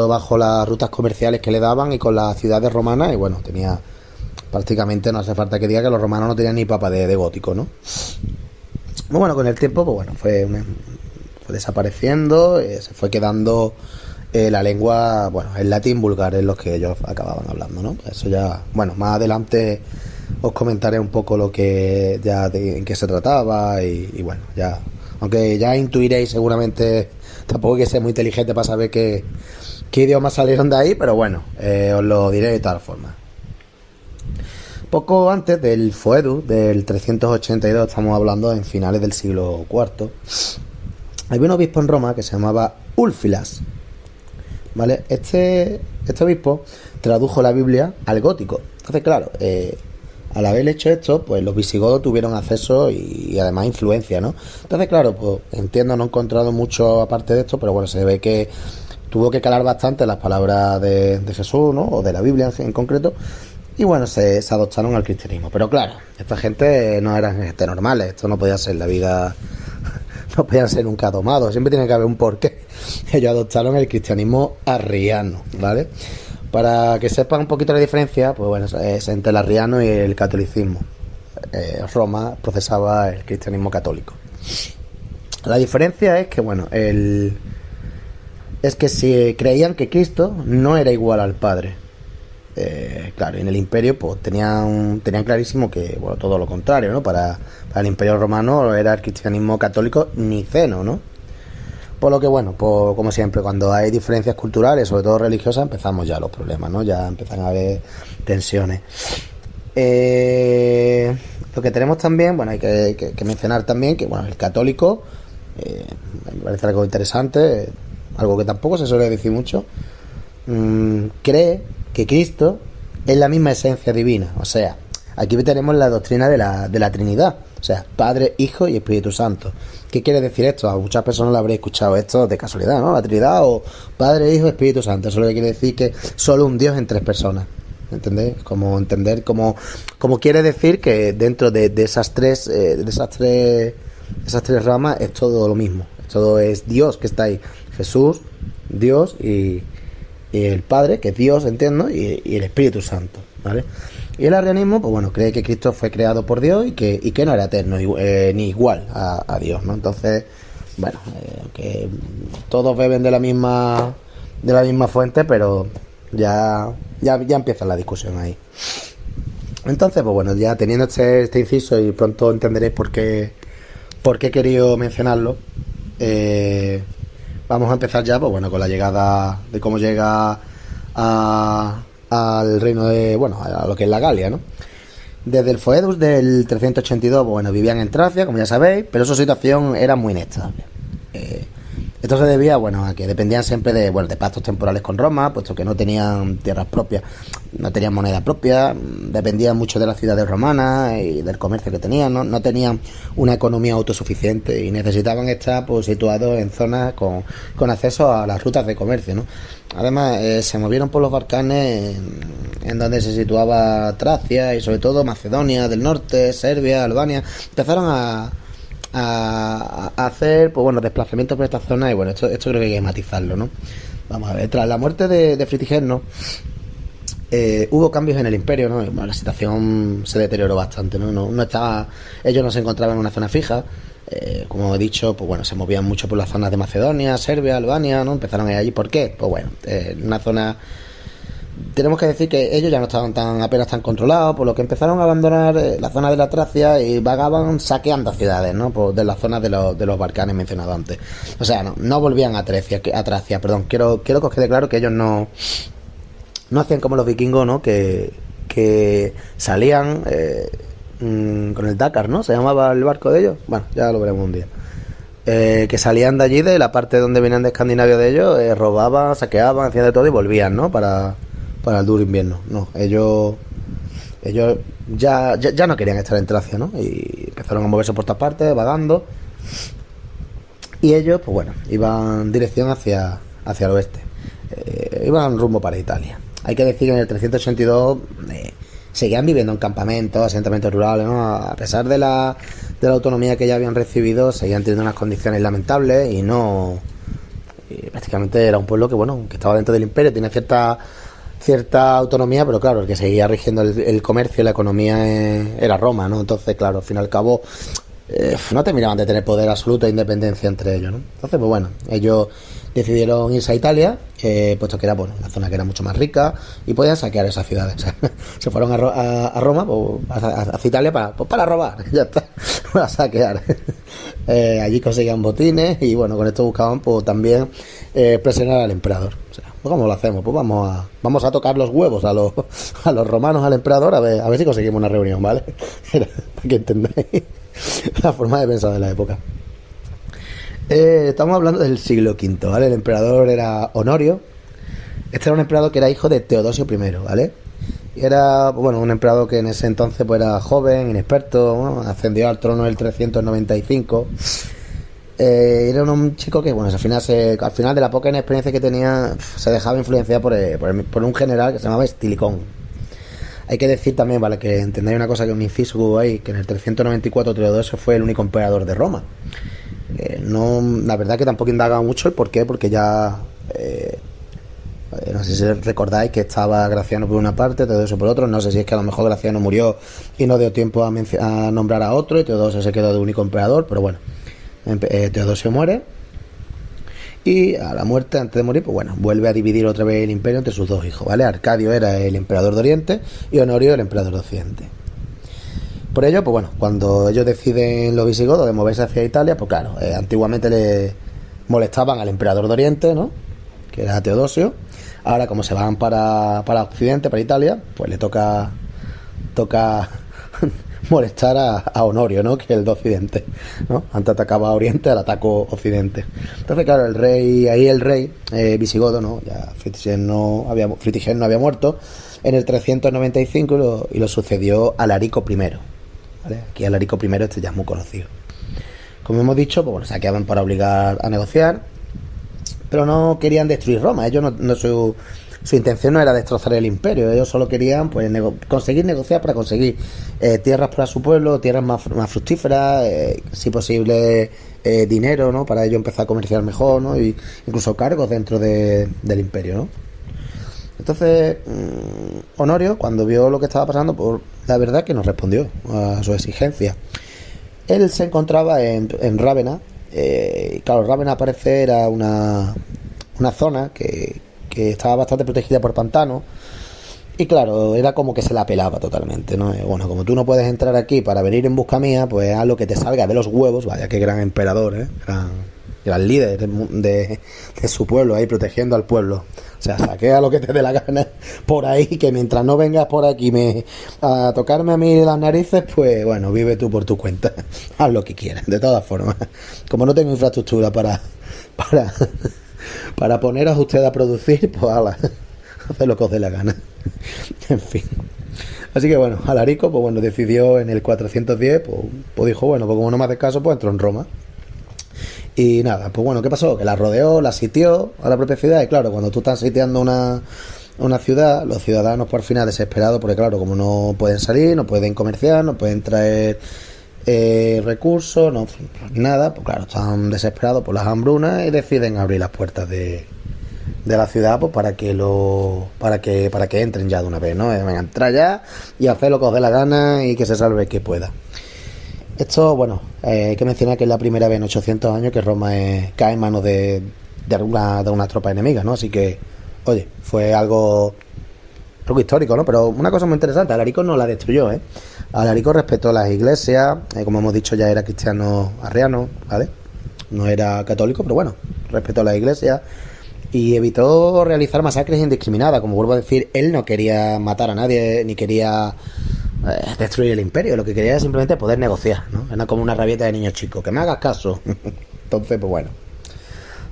bajo las rutas comerciales que le daban y con las ciudades romanas, y bueno, prácticamente, no hace falta que diga que los romanos no tenían ni papa de gótico, ¿no? Bueno, con el tiempo, pues bueno, fue desapareciendo, se fue quedando la lengua, bueno, el latín vulgar es lo que ellos acababan hablando, ¿no? Eso ya, bueno, más adelante os comentaré un poco lo que en qué se trataba y bueno, ya, aunque ya intuiréis seguramente, tampoco hay que ser muy inteligente para saber qué idiomas salieron de ahí, pero bueno, os lo diré de tal forma. Poco antes del Foedus, del 382, estamos hablando en finales del siglo IV, había un obispo en Roma que se llamaba Úlfilas, ¿vale? Este obispo tradujo la Biblia al gótico. Entonces, claro, al haber hecho esto, pues los visigodos tuvieron acceso y además influencia, ¿no? Entonces, claro, pues entiendo, no he encontrado mucho aparte de esto, pero bueno, se ve que tuvo que calar bastante las palabras de Jesús, ¿no? O de la Biblia en concreto. Y bueno, se adoptaron al cristianismo. Pero claro, esta gente no eran gente normales. Esto no podía ser la vida, no podían ser nunca tomados. Siempre tiene que haber un porqué. Ellos adoptaron el cristianismo arriano, ¿vale? Para que sepan un poquito la diferencia, pues bueno, es entre el arriano y el catolicismo. Roma procesaba el cristianismo católico. La diferencia es que, bueno, es que si creían que Cristo no era igual al Padre. Claro, en el imperio pues tenían clarísimo que, bueno, todo lo contrario, ¿no? Para el imperio romano era el cristianismo católico niceno, ¿no? Por lo que, bueno, pues como siempre, cuando hay diferencias culturales, sobre todo religiosas, empezamos ya los problemas, ¿no? Ya empiezan a haber tensiones. Lo que tenemos también, bueno, hay que mencionar también que, bueno, el católico, me parece algo interesante, algo que tampoco se suele decir mucho, cree que Cristo es la misma esencia divina. O sea, aquí tenemos la doctrina de la Trinidad, o sea, Padre, Hijo y Espíritu Santo. ¿Qué quiere decir esto? A muchas personas le habréis escuchado esto de casualidad, ¿no? La Trinidad o Padre, Hijo, Espíritu Santo. Eso lo que quiere decir que solo un Dios en tres personas. ¿Entendéis? Como quiere decir que dentro de esas tres ramas es todo lo mismo. Todo es Dios que está ahí. Jesús, Dios y el Padre, que es Dios, entiendo, y el Espíritu Santo, ¿vale? Y el arrianismo, pues bueno, cree que Cristo fue creado por Dios y que no era eterno, ni igual a Dios, ¿no? Entonces, bueno, que todos beben de la misma fuente, pero ya empieza la discusión ahí. Entonces, pues bueno, ya teniendo este inciso, y pronto entenderéis por qué he querido mencionarlo, vamos a empezar ya, pues bueno, con la llegada de cómo llega al reino de, bueno, a lo que es la Galia, ¿no? Desde el Foedus del 382, pues bueno, vivían en Tracia, como ya sabéis, pero su situación era muy inestable. Esto se debía, bueno, a que dependían siempre de pactos temporales con Roma, puesto que no tenían tierras propias, no tenían moneda propia, dependían mucho de las ciudades romanas y del comercio que tenían, no tenían una economía autosuficiente y necesitaban estar pues situados en zonas con acceso a las rutas de comercio, ¿no? Además, se movieron por los Balcanes en donde se situaba Tracia y sobre todo Macedonia del Norte, Serbia, Albania. Empezaron a hacer pues bueno desplazamientos por esta zona y bueno, esto creo que hay que matizarlo, ¿no? Vamos a ver, tras la muerte de Fritigernio hubo cambios en el imperio, ¿no? Bueno, la situación se deterioró bastante, ¿no? Ellos no se encontraban en una zona fija, como he dicho, pues bueno, se movían mucho por las zonas de Macedonia, Serbia, Albania, ¿no? Empezaron a ir allí, ¿por qué? Pues bueno, una zona. Tenemos que decir que ellos ya no estaban apenas tan controlados, por lo que empezaron a abandonar la zona de la Tracia y vagaban saqueando ciudades, ¿no? Pues de las zonas de los Balcanes mencionados antes. O sea, no volvían a Tracia, perdón. Quiero que os quede claro que ellos no hacían como los vikingos, ¿no? Que salían con el Dakar, ¿no? Se llamaba el barco de ellos. Bueno, ya lo veremos un día. Que salían de allí, de la parte donde venían de Escandinavia de ellos, robaban, saqueaban, hacían de todo y volvían, ¿no? Para el duro invierno. No, ellos ya no querían estar en Tracia, ¿no? Y empezaron a moverse por todas partes, vagando. Y ellos, pues bueno, iban dirección hacia el oeste. Iban rumbo para Italia. Hay que decir que en el 382 seguían viviendo en campamentos, asentamientos rurales, ¿no? A pesar de la autonomía que ya habían recibido, seguían teniendo unas condiciones lamentables y prácticamente era un pueblo que, bueno, que estaba dentro del imperio, tenía cierta autonomía, pero claro, el que seguía rigiendo el comercio y la economía era Roma, ¿no? Entonces, claro, al fin y al cabo no terminaban de tener poder absoluto e independencia entre ellos, ¿no? Entonces, pues bueno, ellos decidieron irse a Italia, puesto que era, bueno, una zona que era mucho más rica y podían saquear esas ciudades. O sea, se fueron a Roma, pues, hacia Italia para robar, ya está, para saquear. Allí conseguían botines y bueno, con esto buscaban pues también presionar al emperador. O sea, pues ¿cómo lo hacemos? Pues vamos a tocar los huevos a los romanos, al emperador, a ver si conseguimos una reunión, ¿vale? Para que entendáis la forma de pensar de la época. Estamos hablando del siglo V, ¿vale? El emperador era Honorio. Este era un emperador que era hijo de Teodosio I, ¿vale? Y era, bueno, un emperador que en ese entonces pues era joven, inexperto, ¿no? Ascendió al trono en el 395. Era un chico que, bueno, al final de la poca inexperiencia que tenía, se dejaba influenciar por un general que se llamaba Estilicón. Hay que decir también, para que entendáis una cosa, que un inciso que hubo ahí, que en el 394 Teodosio fue el único emperador de Roma. La verdad que tampoco indaga mucho el por qué, porque ya no sé si recordáis que estaba Graciano por una parte, Teodosio por otro. No sé si es que a lo mejor Graciano murió y no dio tiempo a nombrar a otro y Teodosio se quedó de único emperador, pero bueno, Teodosio muere y a la muerte, antes de morir, pues bueno, vuelve a dividir otra vez el imperio entre sus dos hijos, ¿vale? Arcadio era el emperador de Oriente y Honorio el emperador de Occidente. Por ello, pues bueno, cuando ellos deciden los visigodos de moverse hacia Italia, pues claro, antiguamente le molestaban al emperador de Oriente, ¿no? Que era Teodosio. Ahora, como se van para Occidente, para Italia, pues le toca molestar a Honorio, ¿no? Que es el de Occidente, ¿no? Antes atacaba a Oriente, ahora atacó Occidente. Entonces, claro, el rey visigodo, ¿no? Ya Fritigernio había muerto en el 395 y lo sucedió Alarico I. ¿Vale? Aquí Alarico I este ya es muy conocido. Como hemos dicho, pues bueno, saqueaban para obligar a negociar, pero no querían destruir Roma. Ellos su intención no era destrozar el imperio, ellos solo querían pues conseguir negociar para conseguir tierras para su pueblo, tierras más fructíferas, si posible dinero, ¿no? Para ellos empezar a comerciar mejor, ¿no? Y incluso cargos dentro del imperio, ¿no? Entonces, Honorio, cuando vio lo que estaba pasando, pues la verdad que no respondió a su exigencia. Él se encontraba en Rávena, y claro, Rávena parece era una zona que estaba bastante protegida por pantanos, y claro, era como que se la pelaba totalmente, ¿no? Bueno, como tú no puedes entrar aquí para venir en busca mía, pues haz lo que te salga de los huevos. Vaya, qué gran emperador, era el líder de su pueblo, ahí protegiendo al pueblo. O sea, saquea lo que te dé la gana por ahí, que mientras no vengas por aquí a tocarme a mí las narices, pues bueno, vive tú por tu cuenta. Haz lo que quieras, de todas formas. Como no tengo infraestructura para poneros a ustedes a producir, pues ala, haced lo que os dé la gana. En fin. Así que bueno, Alarico, pues bueno, decidió en el 410, pues dijo, bueno, pues como no me hace caso, pues entró en Roma. Y nada, pues bueno, ¿qué pasó? Que la rodeó, la sitió a la propia ciudad. Y claro, cuando tú estás sitiando una ciudad, los ciudadanos por fin desesperados, porque claro, como no pueden salir, no pueden comerciar, no pueden traer recursos, no nada, pues claro, están desesperados por las hambrunas y deciden abrir las puertas de la ciudad, pues para que entren ya de una vez, ¿no? Vengan, entrar ya y hacer lo que os dé la gana y que se salve el que pueda. Esto, bueno, hay que mencionar que es la primera vez en 800 años que Roma cae en manos de una tropa enemiga, ¿no? Así que, oye, fue algo histórico, ¿no? Pero una cosa muy interesante, Alarico no la destruyó, ¿eh? Alarico respetó las iglesias, como hemos dicho, ya era cristiano arriano, ¿vale? No era católico, pero bueno, respetó las iglesias y evitó realizar masacres indiscriminadas. Como vuelvo a decir, él no quería matar a nadie, ni quería destruir el imperio. Lo que quería era simplemente poder negociar, ¿no? Era como una rabieta de niño chico, que me hagas caso. Entonces, pues bueno,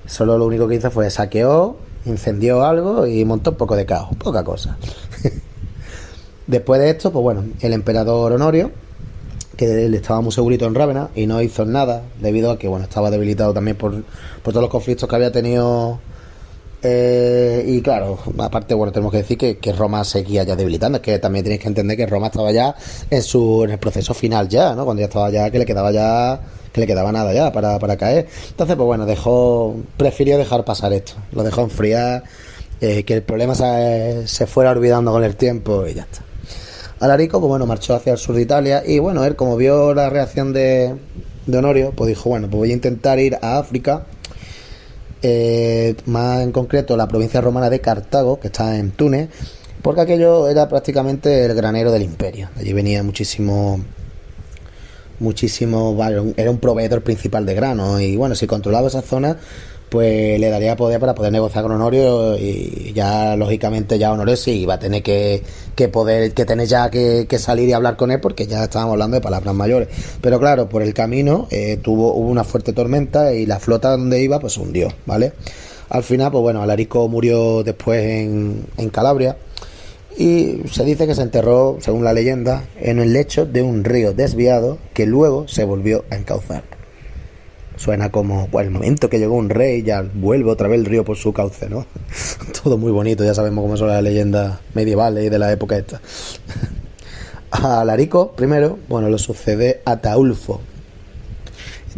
solo lo único que hizo fue saqueó, incendió algo y montó un poco de caos, poca cosa. Después de esto, pues bueno, el emperador Honorio, que él estaba muy segurito en Rávena y no hizo nada, debido a que bueno, estaba debilitado también por todos los conflictos que había tenido. Y claro, aparte, bueno, tenemos que decir que Roma seguía ya debilitando. Es que también tenéis que entender que Roma estaba ya en el proceso final ya, ¿no? Cuando ya estaba ya, que le quedaba nada ya para caer. Entonces, pues bueno, prefirió dejar pasar esto, lo dejó enfriar, que el problema se fuera olvidando con el tiempo y ya está. Alarico, pues bueno, marchó hacia el sur de Italia y bueno, él como vio la reacción de Honorio, pues dijo, bueno, pues voy a intentar ir a África. Más en concreto la provincia romana de Cartago, que está en Túnez, porque aquello era prácticamente el granero del imperio. Allí venía muchísimo, era un proveedor principal de grano y bueno, si controlaba esa zona, pues le daría poder para poder negociar con Honorio y ya lógicamente ya Honorio sí iba a tener que tener ya que salir y hablar con él, porque ya estábamos hablando de palabras mayores. Pero claro, por el camino hubo una fuerte tormenta y la flota donde iba pues se hundió, ¿vale? Al final, pues bueno, Alarico murió después en Calabria y se dice que se enterró, según la leyenda, en el lecho de un río desviado que luego se volvió a encauzar. Suena como el momento que llegó un rey, ya vuelve otra vez el río por su cauce, ¿no? Todo muy bonito, ya sabemos cómo son las leyendas medievales y de la época esta. A Alarico, primero, bueno, lo sucede Ataulfo.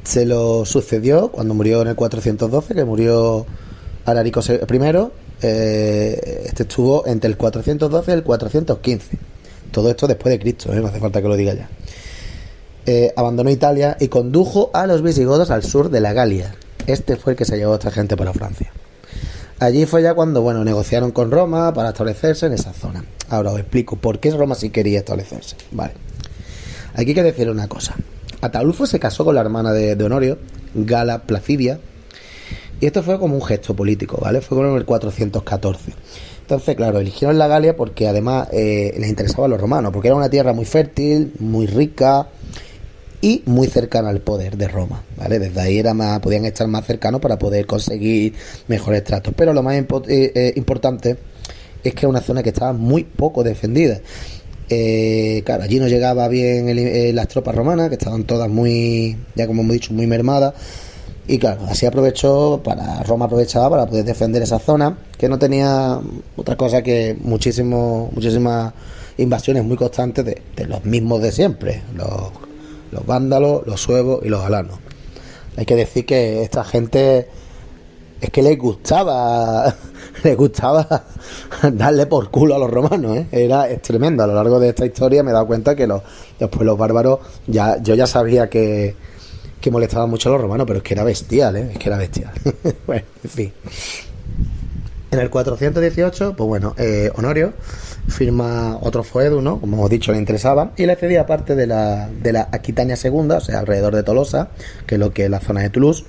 Se lo sucedió cuando murió en el 412, que murió Alarico I. Este estuvo entre el 412 y el 415. Todo esto después de Cristo, no hace falta que lo diga ya. Abandonó Italia y condujo a los visigodos al sur de la Galia. Este fue el que se llevó a esta gente para Francia. Allí fue ya cuando, bueno, negociaron con Roma para establecerse en esa zona. Ahora os explico por qué Roma sí quería establecerse. Vale. Aquí hay que decir una cosa. Ataulfo se casó con la hermana de Honorio, Gala Placidia, y esto fue como un gesto político, ¿vale? Fue como en el 414. Entonces, claro, eligieron la Galia porque además les interesaba a los romanos, porque era una tierra muy fértil, muy rica y muy cercana al poder de Roma, ¿vale? Desde ahí podían estar más cercanos para poder conseguir mejores tratos. Pero lo más importante es que era una zona que estaba muy poco defendida. Claro, allí no llegaba bien las tropas romanas, que estaban todas muy, ya como hemos dicho, muy mermadas. Y claro, así Roma aprovechaba para poder defender esa zona, que no tenía otra cosa que muchísimas invasiones muy constantes de los mismos de siempre, los vándalos, los suevos y los alanos. Hay que decir que esta gente es que les gustaba darle por culo a los romanos, es tremendo. A lo largo de esta historia me he dado cuenta que después los bárbaros, yo ya sabía que molestaban mucho a los romanos, pero es que era bestial, es que era bestial. Bueno, en fin. En el 418, pues bueno, Honorio firma otro foedus, ¿no? Como hemos dicho, le interesaba, y le cedía parte de la Aquitania segunda, o sea, alrededor de Tolosa, que es lo que es la zona de Toulouse,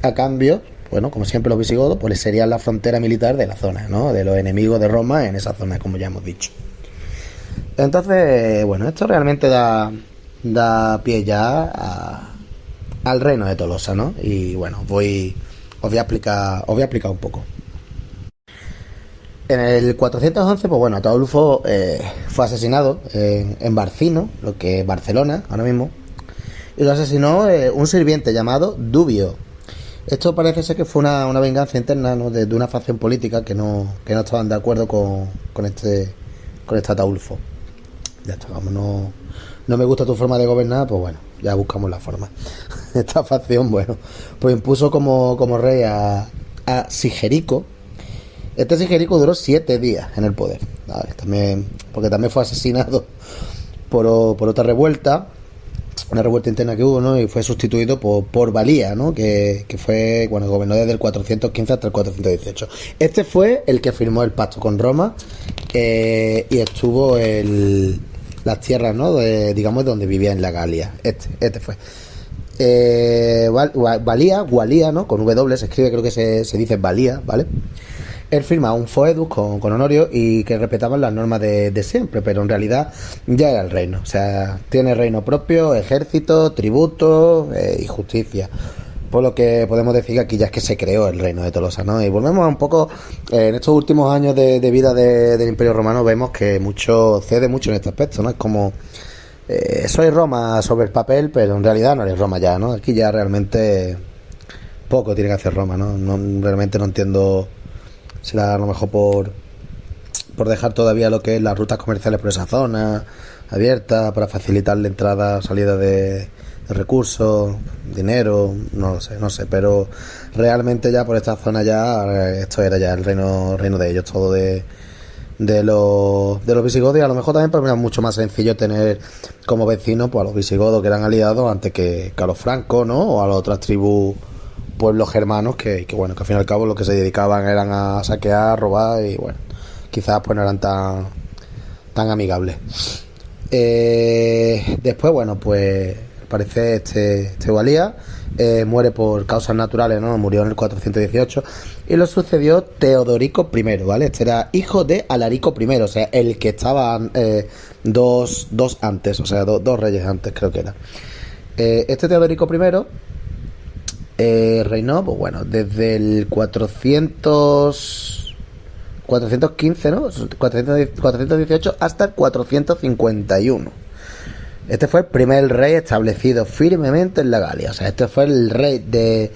a cambio, bueno, como siempre los visigodos, pues serían la frontera militar de la zona, ¿no? De los enemigos de Roma en esa zona, como ya hemos dicho. Entonces, bueno, esto realmente da pie ya al reino de Tolosa, ¿no? Y bueno, os voy a explicar un poco. En el 411, pues bueno, Ataulfo fue asesinado en Barcino, lo que es Barcelona ahora mismo, y lo asesinó un sirviente llamado Dubio. Esto parece ser que fue una venganza interna, ¿no? de una facción política que no estaban de acuerdo con este Ataulfo. Ya está, vamos, no me gusta tu forma de gobernar, pues bueno, ya buscamos la forma. Esta facción, bueno, pues impuso como rey a Sigerico. Este Sigerico duró 7 días en el poder, ¿vale? Porque también fue asesinado por otra revuelta, una revuelta interna que hubo, ¿no? Y fue sustituido por Valía, ¿no? Que fue, bueno, gobernó desde el 415 hasta el 418. Este fue el que firmó el pacto con Roma y estuvo las tierras, ¿no? Digamos, donde vivía en la Galia. Este fue. Gualía, ¿no? Con W se escribe, creo que se dice Valía, ¿vale? Él firma un foedus con Honorio y que respetaban las normas de siempre, pero en realidad ya era el reino. O sea, tiene reino propio, ejército, tributo y justicia. Por lo que podemos decir que aquí ya es que se creó el reino de Tolosa, ¿no? Y volvemos a un poco, en estos últimos años de vida del Imperio Romano vemos que cede mucho en este aspecto, ¿no? Es como, soy Roma sobre el papel, pero en realidad no eres Roma ya, ¿no? Aquí ya realmente poco tiene que hacer Roma, ¿no? Realmente no entiendo. Será a lo mejor por dejar todavía lo que es las rutas comerciales por esa zona abiertas para facilitar la entrada o salida de recursos, dinero, no sé, pero realmente ya por esta zona ya esto era ya el reino de ellos, todo de los visigodos, y a lo mejor también era mucho más sencillo tener como vecinos pues a los visigodos, que eran aliados, antes que a los francos, ¿no? O a las otras tribus, pueblos germanos que bueno, que al fin y al cabo lo que se dedicaban eran a saquear, a robar, y bueno, quizás pues no eran tan amigables. Después, bueno, pues parece este Valía muere por causas naturales, ¿no? Murió en el 418 y lo sucedió Teodorico I, ¿vale? Este era hijo de Alarico I, o sea, el que estaba dos antes, o sea, dos reyes antes, creo que era. Este Teodorico I reinó, pues bueno, desde el 415, ¿no? 418 hasta el 451. Este fue el primer rey establecido firmemente en la Galia. O sea, este fue el rey del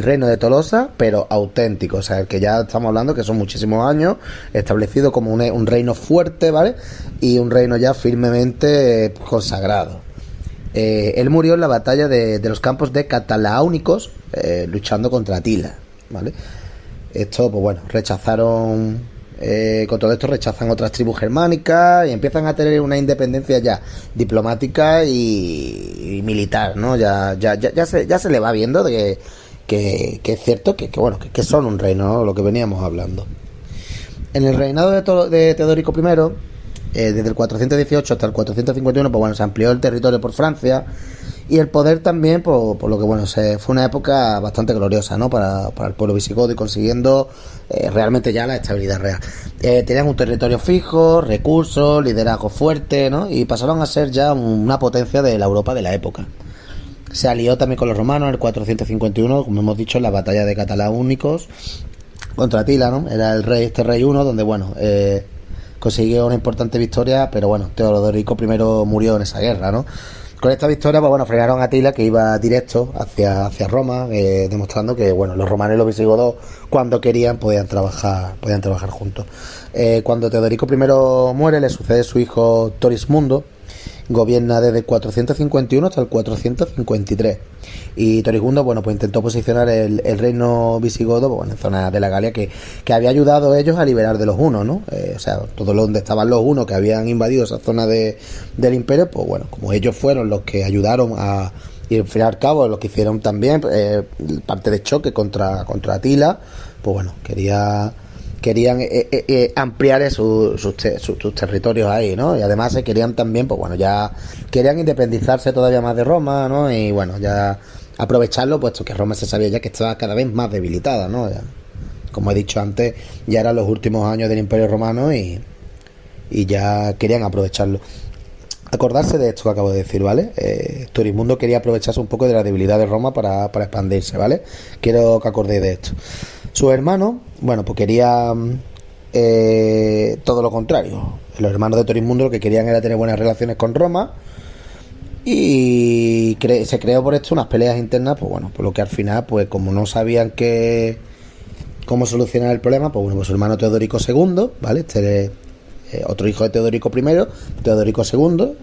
reino de Tolosa, pero auténtico. O sea, el que ya estamos hablando que son muchísimos años, establecido como un reino fuerte, ¿vale? Y un reino ya firmemente consagrado. Él murió en la batalla de los campos de Catalaúnicos, luchando contra Atila, ¿vale? Esto, pues bueno, con todo esto rechazan otras tribus germánicas y empiezan a tener una independencia ya diplomática y militar, ¿no? Ya se le va viendo de que es cierto que bueno, que son un reino, ¿no? Lo que veníamos hablando. En el reinado de Teodorico I, desde el 418 hasta el 451, pues bueno, se amplió el territorio por Francia y el poder también, por lo que bueno, fue una época bastante gloriosa, ¿no? Para el pueblo visigodo, y consiguiendo realmente ya la estabilidad real. Tenían un territorio fijo, recursos, liderazgo fuerte, ¿no? Y pasaron a ser ya una potencia de la Europa de la época. Se alió también con los romanos en el 451, como hemos dicho, en la batalla de Catalaúnicos contra Atila, ¿no? Era este rey 1, donde bueno, consiguió una importante victoria, pero bueno, Teodorico I murió en esa guerra, ¿no? Con esta victoria, pues bueno, frenaron a Atila, que iba directo hacia Roma, demostrando que bueno, los romanos y los visigodos, cuando querían, podían trabajar juntos. Cuando Teodorico I muere, le sucede su hijo Torismundo. Gobierna desde el 451 hasta el 453. Y Torismundo, bueno, pues intentó posicionar el reino visigodo, bueno, en zonas de la Galia que había ayudado a ellos a liberar de los hunos, ¿no? O sea, todo donde estaban los hunos que habían invadido esa zona del imperio, pues bueno, como ellos fueron los que ayudaron y al fin y al cabo los que hicieron también parte de choque contra Atila, pues bueno, quería querían ampliar sus territorios ahí, ¿no? Y además se querían también, pues bueno, ya querían independizarse todavía más de Roma, ¿no? Y bueno, ya aprovecharlo, puesto que Roma se sabía ya que estaba cada vez más debilitada, ¿no? Ya, como he dicho antes, ya eran los últimos años del Imperio Romano y ya querían aprovecharlo. Acordarse de esto que acabo de decir, ¿vale? Turismundo quería aprovecharse un poco de la debilidad de Roma para expandirse, ¿vale? Quiero que acordéis de esto. Sus hermanos, bueno, pues querían todo lo contrario. Los hermanos de Turismundo lo que querían era tener buenas relaciones con Roma y se creó por esto unas peleas internas, pues bueno, por lo que al final, pues como no sabían cómo solucionar el problema, pues bueno, pues su hermano Teodorico II, ¿vale? Otro hijo de Teodorico I, Teodorico II,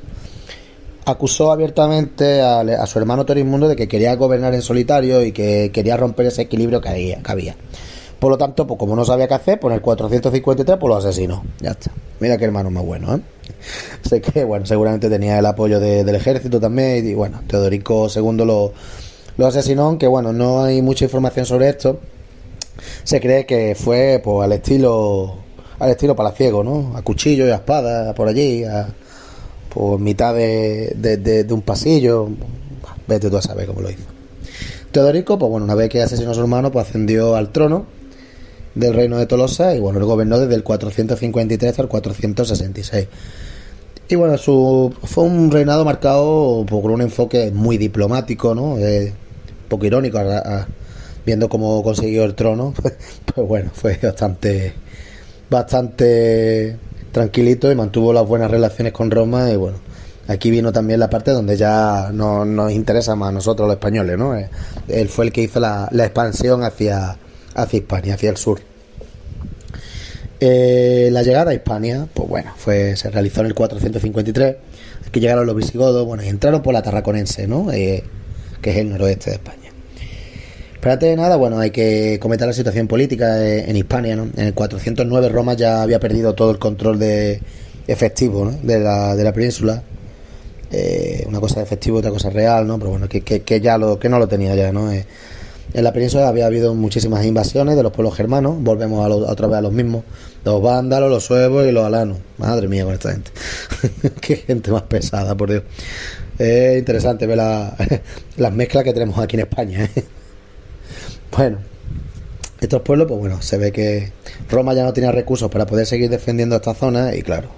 acusó abiertamente a su hermano Torismundo de que quería gobernar en solitario y que quería romper ese equilibrio que había. Por lo tanto, pues como no sabía qué hacer, pues en el 453 pues lo asesinó. Ya está. Mira qué hermano más bueno, ¿eh? Sé que, bueno, seguramente tenía el apoyo del ejército también y bueno, Teodorico II lo asesinó, aunque bueno, no hay mucha información sobre esto. Se cree que fue pues al estilo palaciego, ¿no? A cuchillo y a espada por allí, por mitad de un pasillo. Vete tú a saber cómo lo hizo. Teodorico, pues bueno, una vez que asesinó a su hermano, pues ascendió al trono del reino de Tolosa y bueno, él gobernó desde el 453 hasta el 466. Y bueno, fue un reinado marcado por un enfoque muy diplomático, ¿no? Un poco irónico, viendo cómo consiguió el trono, pues bueno, fue bastante tranquilito y mantuvo las buenas relaciones con Roma y bueno, aquí vino también la parte donde ya nos interesa más a nosotros los españoles, ¿no? Él fue el que hizo la expansión hacia Hispania, hacia el sur. La llegada a Hispania, pues bueno, se realizó en el 453, aquí llegaron los visigodos, bueno, y entraron por la Tarraconense, ¿no? Que es el noroeste de España. Pero antes de nada, bueno, hay que comentar la situación política en Hispania, ¿no? En el 409 Roma ya había perdido todo el control efectivo, ¿no? de la península. Una cosa de efectivo, otra cosa real, ¿no? Pero bueno, que no lo tenía ya, ¿no? En la península había habido muchísimas invasiones de los pueblos germanos. Volvemos otra vez a los mismos: los vándalos, los suevos y los alanos. Madre mía con esta gente. Qué gente más pesada, por Dios. Es interesante ver las mezclas que tenemos aquí en España, ¿eh? Bueno, estos pueblos, pues bueno, se ve que Roma ya no tenía recursos para poder seguir defendiendo esta zona y claro,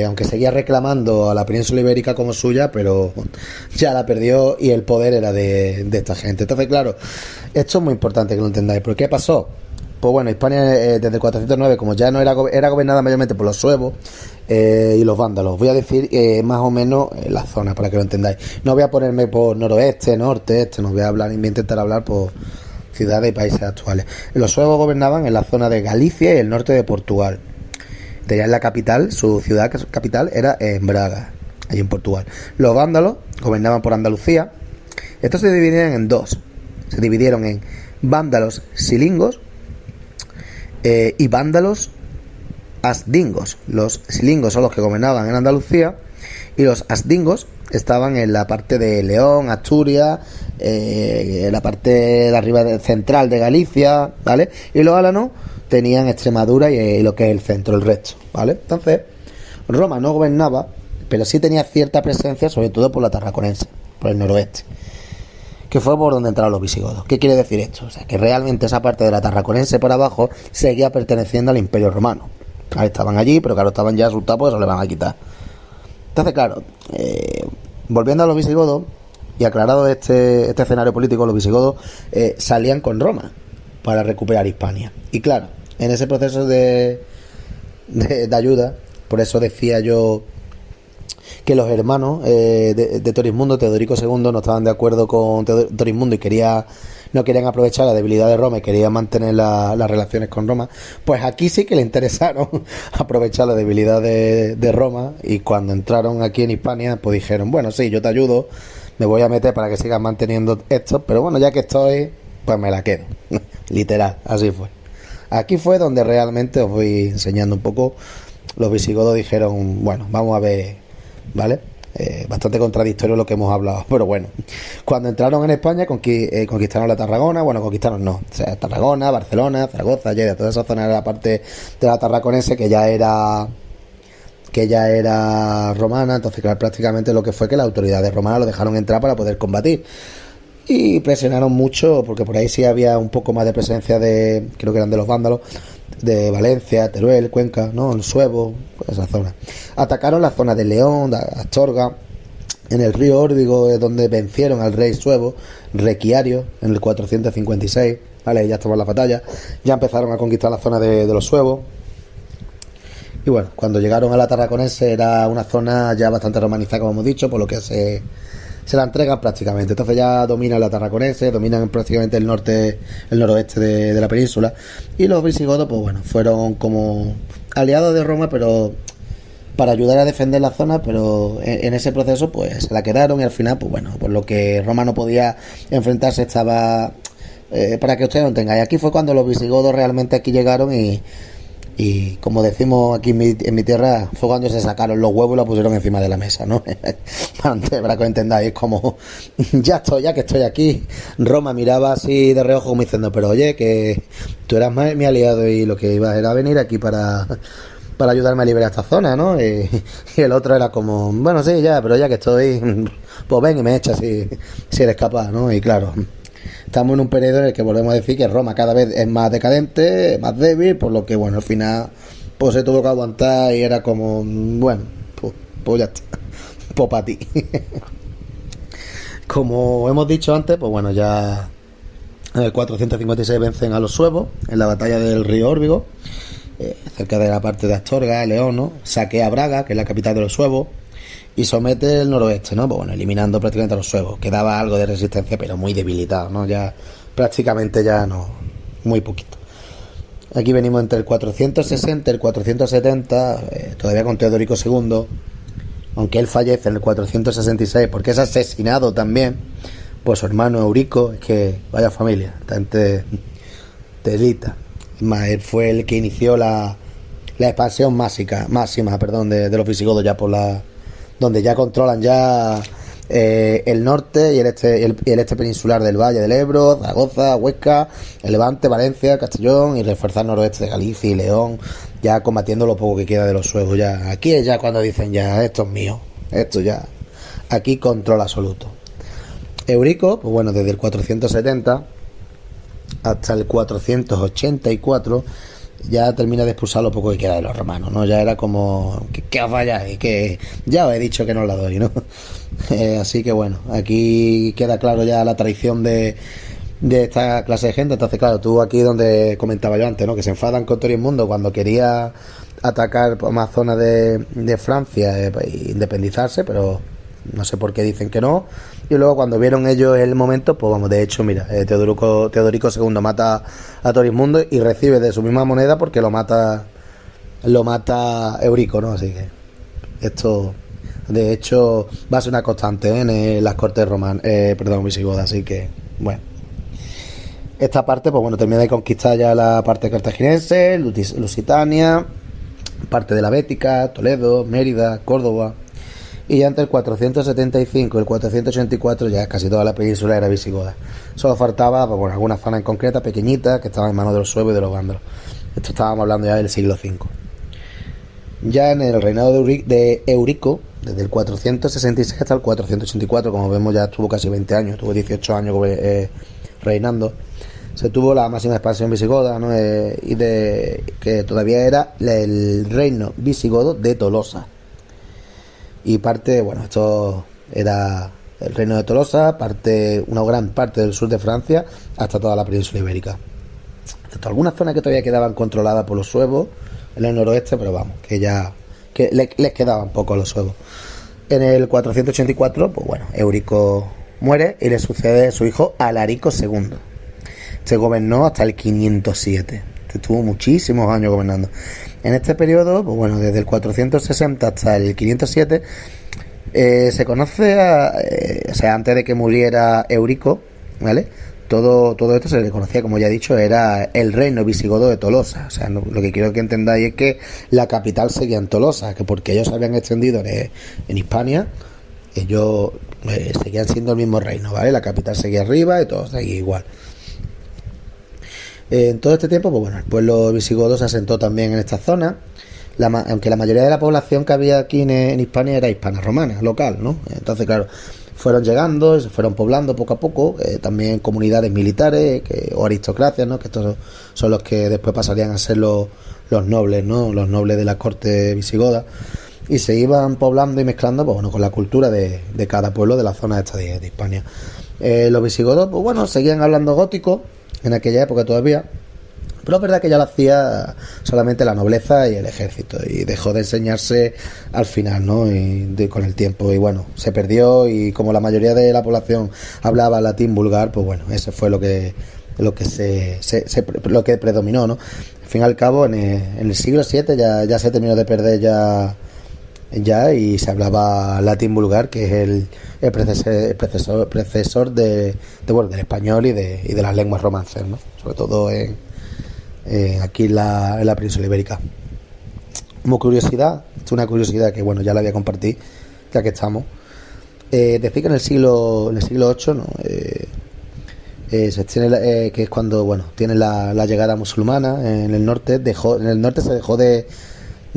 aunque seguía reclamando a la península ibérica como suya, pero ya la perdió y el poder era de esta gente. Entonces, claro, esto es muy importante que lo entendáis. ¿Por qué pasó? Pues bueno, Hispania desde el 409, como ya no era gobernada mayormente por los suevos y los vándalos, voy a decir más o menos la zona para que lo entendáis. No voy a ponerme por noroeste, norte, este, no voy a hablar, ni voy a intentar hablar por ciudades y países actuales. Los suevos gobernaban en la zona de Galicia y el norte de Portugal. Tenían la capital, su ciudad capital era en Braga, allí en Portugal. Los vándalos gobernaban por Andalucía. Estos se dividían en dos. Se dividieron en vándalos silingos y vándalos asdingos. Los silingos son los que gobernaban en Andalucía y los asdingos estaban en la parte de León, Asturias, en la parte de arriba central de Galicia, ¿vale? Y los álanos tenían Extremadura y lo que es el centro, el resto, ¿vale? Entonces, Roma no gobernaba, pero sí tenía cierta presencia, sobre todo por la Tarraconense, por el noroeste, que fue por donde entraron los visigodos. ¿Qué quiere decir esto? O sea, que realmente esa parte de la Tarraconense por abajo seguía perteneciendo al Imperio Romano. Claro, estaban allí, pero claro, estaban ya asustados porque se lo van a quitar. Entonces, claro, volviendo a los visigodos y aclarado este escenario político, los visigodos salían con Roma para recuperar Hispania. Y claro, en ese proceso de ayuda, por eso decía yo que los hermanos de Torismundo, Teodorico II, no estaban de acuerdo con Torismundo y no querían aprovechar la debilidad de Roma y querían mantener las relaciones con Roma. Pues aquí sí que le interesaron aprovechar la debilidad de Roma, y cuando entraron aquí en Hispania, pues dijeron, bueno, sí, yo te ayudo, me voy a meter para que sigas manteniendo esto, pero bueno, ya que estoy, pues me la quedo. Literal, así fue. Aquí fue donde realmente os voy enseñando un poco. Los visigodos dijeron, bueno, vamos a ver, ¿vale? Bastante contradictorio lo que hemos hablado, pero bueno. Cuando entraron en España conquistaron la Tarragona, bueno, conquistaron no, o sea, Tarragona, Barcelona, Zaragoza, Lleida, toda esa zona era la parte de la Tarraconense que ya era romana. Entonces, claro, prácticamente lo que fue que las autoridades romanas lo dejaron entrar para poder combatir. Y presionaron mucho, porque por ahí sí había un poco más de presencia de, creo que eran de los vándalos, de Valencia, Teruel, Cuenca, ¿no? El Suevo, pues esa zona. Atacaron la zona de León, de Astorga, en el río Órbigo, es donde vencieron al rey suevo, Requiario, en el 456, ¿vale? Ya estaba en la batalla, ya empezaron a conquistar la zona de los suevos. Y bueno, cuando llegaron a la Tarraconense era una zona ya bastante romanizada, como hemos dicho, por lo que se la entregan prácticamente. Entonces ya dominan la Tarraconense, dominan prácticamente el noroeste de la península. Y los visigodos, pues bueno, fueron como aliados de Roma, pero para ayudar a defender la zona, pero en ese proceso pues se la quedaron y al final, pues bueno, por lo que Roma no podía enfrentarse estaba... para que ustedes no tengáis, aquí fue cuando los visigodos realmente aquí llegaron y como decimos aquí en mi tierra, fue cuando se sacaron los huevos y los pusieron encima de la mesa, ¿no? Para que os entendáis, como ya que estoy aquí. Roma miraba así de reojo como diciendo, pero oye, que tú eras mi aliado y lo que ibas era venir aquí para ayudarme a liberar esta zona, ¿no? Y el otro era como, bueno, sí, ya, pero ya que estoy, pues ven y me echas si eres capaz, ¿no? Y claro, estamos en un periodo en el que volvemos a decir que Roma cada vez es más decadente, más débil, por lo que, bueno, al final pues se tuvo que aguantar y era como, bueno, pues ya está, pues para ti. Como hemos dicho antes, pues bueno, ya en el 456 vencen a los suevos en la batalla del río Órbigo, cerca de la parte de Astorga, León, ¿no? Saquea Braga, que es la capital de los suevos, y somete el noroeste, ¿no? Pues bueno, eliminando prácticamente a los suevos. Quedaba algo de resistencia, pero muy debilitado, ¿no? Ya prácticamente ya no, muy poquito. Aquí venimos entre el 460 y el 470, todavía con Teodorico II, aunque él fallece en el 466 porque es asesinado también por su hermano Eurico. Es que vaya familia, bastante telita. Más, él fue el que inició la expansión máxima de los visigodos ya por donde ya controlan ya el norte y el este peninsular del Valle del Ebro, Zaragoza, Huesca, el Levante, Valencia, Castellón, y refuerzar el noroeste de Galicia y León, ya combatiendo lo poco que queda de los suevos. Ya aquí es ya cuando dicen ya esto es mío, esto ya, aquí control absoluto. Eurico, pues bueno, desde el 470 hasta el 484 ya termina de expulsar lo poco que queda de los romanos, ¿no? Ya era como que os vayáis, que ya os he dicho que no os la doy, ¿no? Así que bueno, aquí queda claro ya la traición de esta clase de gente. Entonces claro, tú aquí donde comentaba yo antes, ¿no? Que se enfadan con Torismundo cuando quería atacar más zonas de Francia e independizarse, pero no sé por qué dicen que no. Y luego cuando vieron ellos el momento, pues vamos, de hecho, mira, Teodorico II mata a Torismundo y recibe de su misma moneda porque lo mata Eurico, ¿no? Así que esto, de hecho, va a ser una constante, en las cortes romanas, visigodas. Así que, bueno, esta parte, pues bueno, termina de conquistar ya la parte cartaginense, Lusitania, parte de la Bética, Toledo, Mérida, Córdoba. Y ya entre el 475 y el 484 ya casi toda la península era visigoda. Solo faltaba, pues bueno, algunas zonas en concreta, pequeñitas, que estaban en manos de los suevos y de los vándalos. Esto estábamos hablando ya del siglo V. Ya en el reinado de Eurico, desde el 466 hasta el 484, como vemos ya estuvo casi 20 años, estuvo 18 años reinando. Se tuvo la máxima expansión visigoda, ¿no? Que todavía era el reino visigodo de Tolosa. Y parte, bueno, esto era el reino de Tolosa, una gran parte del sur de Francia, hasta toda la península ibérica. Excepto algunas zonas que todavía quedaban controladas por los suevos, en el noroeste, pero vamos, que les quedaban poco a los suevos. En el 484, pues bueno, Eurico muere y le sucede su hijo Alarico II. Se gobernó hasta el 507. Estuvo muchísimos años gobernando. En este periodo, pues bueno, desde el 460 hasta el 507, se conoce o sea, antes de que muriera Eurico, ¿vale? Todo esto se le conocía, como ya he dicho, era el reino visigodo de Tolosa. O sea, lo que quiero que entendáis es que la capital seguía en Tolosa, que porque ellos se habían extendido en Hispania, ellos seguían siendo el mismo reino, ¿vale? La capital seguía arriba y todo seguía igual. En todo este tiempo, pues bueno, el pueblo visigodo se asentó también en esta zona, aunque la mayoría de la población que había aquí en Hispania era hispana romana, local, ¿no? Entonces, claro, fueron llegando y se fueron poblando poco a poco, también comunidades militares o aristocracias, ¿no? Que estos son los que después pasarían a ser los nobles, ¿no? Los nobles de la corte visigoda, y se iban poblando y mezclando, pues bueno, con la cultura de cada pueblo de la zona esta de Hispania. Los visigodos, pues bueno, seguían hablando gótico en aquella época todavía, pero es verdad que ya lo hacía solamente la nobleza y el ejército, y dejó de enseñarse al final, ¿no? Con el tiempo, y bueno, se perdió, y como la mayoría de la población hablaba latín vulgar, pues bueno, ese fue lo que predominó, ¿no? Al fin y al cabo, en el siglo VII ya se terminó de perder ya, y se hablaba latín vulgar, que es el predecesor bueno, del español y de las lenguas romances, ¿no? Sobre todo aquí en la península ibérica. Como curiosidad, esto es una curiosidad que bueno, ya la voy a compartir ya que estamos. Decir que en el siglo VIII, ¿no? Se tiene, que es cuando bueno, tiene la llegada musulmana en el norte. En el norte se dejó de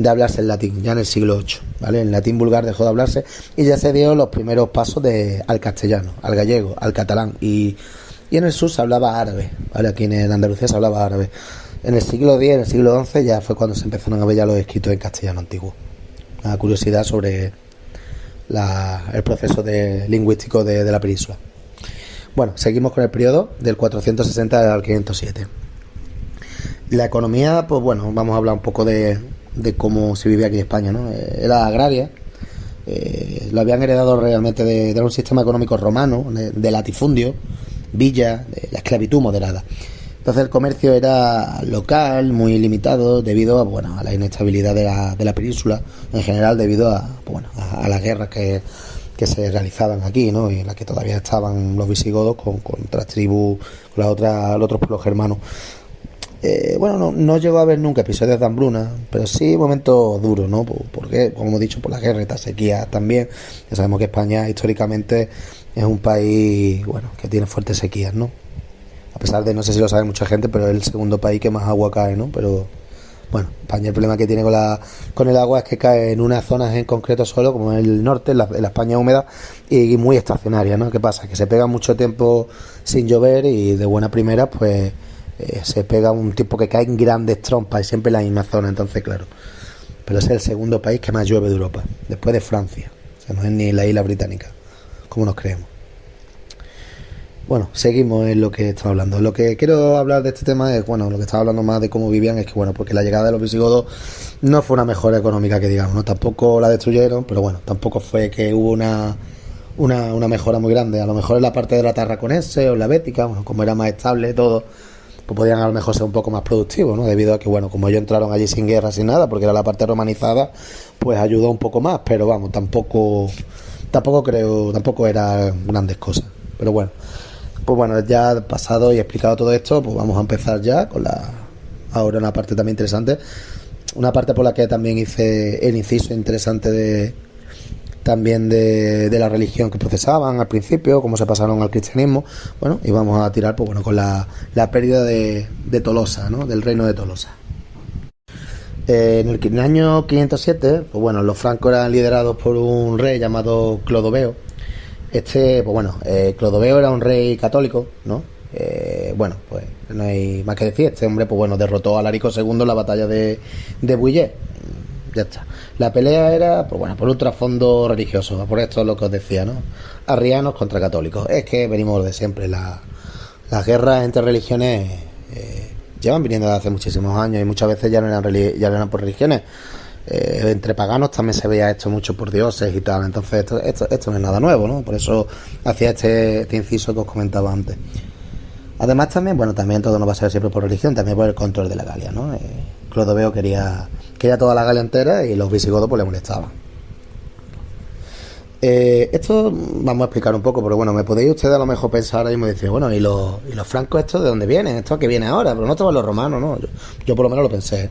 hablarse el latín, ya en el siglo VIII, ¿vale? El latín vulgar dejó de hablarse y ya se dio los primeros pasos al castellano, al gallego, al catalán, y en el sur se hablaba árabe, ¿vale? Aquí en Andalucía se hablaba árabe. En el siglo X, en el siglo XI ya fue cuando se empezaron a ver ya los escritos en castellano antiguo. Una curiosidad sobre el proceso lingüístico de la península. Bueno, seguimos con el periodo del 460 al 507. La economía, pues bueno, vamos a hablar un poco de cómo se vivía aquí en España, ¿no? Era agraria, lo habían heredado realmente de un sistema económico romano, de latifundio, villa, de la esclavitud moderada. Entonces el comercio era local, muy limitado, debido a la inestabilidad de la península en general, debido a las guerras que se realizaban aquí, ¿no? Y en las que todavía estaban los visigodos con otras tribus, con los otros pueblos germanos. No llegó a haber nunca episodios de hambruna, pero sí momentos duros, ¿no? Porque, como he dicho, por la guerra y las sequías también. Ya sabemos que España históricamente es un país, bueno, que tiene fuertes sequías, ¿no? A pesar de, no sé si lo sabe mucha gente, pero es el segundo país que más agua cae, ¿no? Pero, bueno, España, el problema que tiene con el agua es que cae en unas zonas en concreto solo, como en el norte, en la España húmeda, y muy estacionaria, ¿no? ¿Qué pasa? Que se pega mucho tiempo sin llover y de buena primera, pues se pega un tiempo que cae en grandes trompas y siempre en la misma zona. Entonces, claro, pero es el segundo país que más llueve de Europa, después de Francia. O sea, no es ni la isla británica, como nos creemos. Bueno, seguimos en lo que estamos hablando. Lo que quiero hablar de este tema es, bueno, lo que estaba hablando más de cómo vivían es que, bueno, porque la llegada de los visigodos no fue una mejora económica que digamos, ¿no? Tampoco la destruyeron, pero bueno, tampoco fue que hubo una mejora muy grande. A lo mejor en la parte de la tarraconense o en la bética, bueno, como era más estable todo, pues podían a lo mejor ser un poco más productivos, ¿no? Debido a que, bueno, como ellos entraron allí sin guerra, sin nada, porque era la parte romanizada, pues ayudó un poco más, pero vamos, tampoco era grandes cosas. Pero bueno, pues bueno, ya pasado y explicado todo esto, pues vamos a empezar ya con ahora una parte también interesante, una parte por la que también hice el inciso interesante de la religión que procesaban al principio, cómo se pasaron al cristianismo. Bueno, y vamos a tirar, pues bueno, con la pérdida de Tolosa, ¿no? Del reino de Tolosa. En el año 507, pues bueno, los francos eran liderados por un rey llamado Clodoveo. Pues bueno, Clodoveo era un rey católico, ¿no? Pues no hay más que decir. Este hombre, pues bueno, derrotó a Alarico II en la batalla de Bouillé. Ya está. La pelea era, pues bueno, por un trasfondo religioso, por esto es lo que os decía, ¿no? Arrianos contra católicos. Es que venimos de siempre. Las guerras entre religiones llevan viniendo desde hace muchísimos años, y muchas veces ya no eran por religiones. Entre paganos también se veía esto mucho por dioses y tal. Entonces esto no es nada nuevo, ¿no? Por eso hacía este inciso que os comentaba antes. Además también, bueno, también todo no va a ser siempre por religión, también por el control de la Galia, ¿no? Clodoveo quería toda la Galia entera, y los visigodos pues le molestaban. Esto vamos a explicar un poco, pero bueno, me podéis ustedes a lo mejor pensar ahora mismo y decir, bueno, ¿y los francos estos de dónde vienen? ¿Esto que viene ahora? Pero no estaban los romanos, ¿no? Yo por lo menos lo pensé.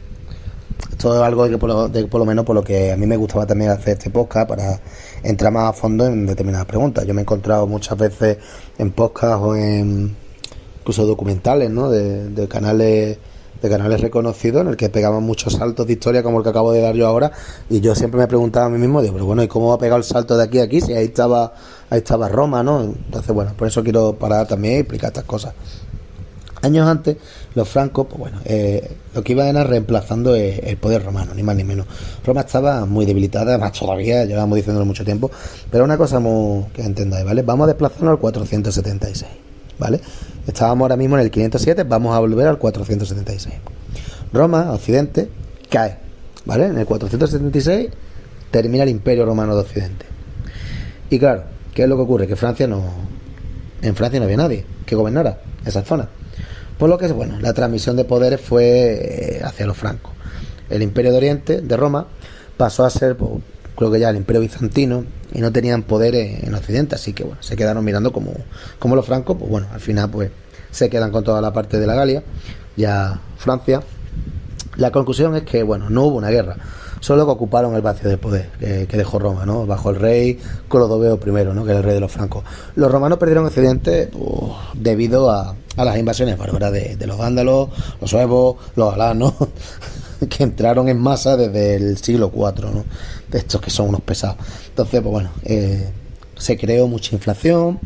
Esto es algo por lo menos por lo que a mí me gustaba también hacer este podcast, para entrar más a fondo en determinadas preguntas. Yo me he encontrado muchas veces en podcast o en incluso documentales, ¿no? de canales reconocidos, en el que pegaban muchos saltos de historia como el que acabo de dar yo ahora, y yo siempre me preguntaba a mí mismo, digo, pero bueno, ¿y cómo ha pegado el salto de aquí a aquí si ahí estaba Roma, ¿no? Entonces, bueno, por eso quiero parar también y explicar estas cosas. Años antes, los francos, pues bueno, lo que iban era reemplazando el poder romano, ni más ni menos. Roma estaba muy debilitada, además todavía, llevamos diciéndolo mucho tiempo, pero una cosa que entendáis, ¿vale? Vamos a desplazarnos al 476, ¿vale? Estábamos ahora mismo en el 507, vamos a volver al 476. Roma, Occidente, cae, ¿vale? En el 476 termina el Imperio Romano de Occidente. Y claro, ¿qué es lo que ocurre? Que en Francia no había nadie que gobernara esa zona. Por lo que, bueno, la transmisión de poderes fue hacia los francos. El Imperio de Oriente, de Roma, pasó a ser, pues, creo que ya el Imperio Bizantino, y no tenían poder en Occidente, así que, bueno, se quedaron mirando como los francos, pues bueno, al final, pues, se quedan con toda la parte de la Galia, ya Francia. La conclusión es que, bueno, no hubo una guerra, solo que ocuparon el vacío de poder que dejó Roma, ¿no? Bajo el rey Clodoveo I, ¿no? Que era el rey de los francos. Los romanos perdieron Occidente pues, debido a las invasiones bárbaras de los vándalos, los suevos, los alanos, que entraron en masa desde el siglo IV, ¿no? De estos que son unos pesados. Entonces, pues bueno, se creó mucha inflación,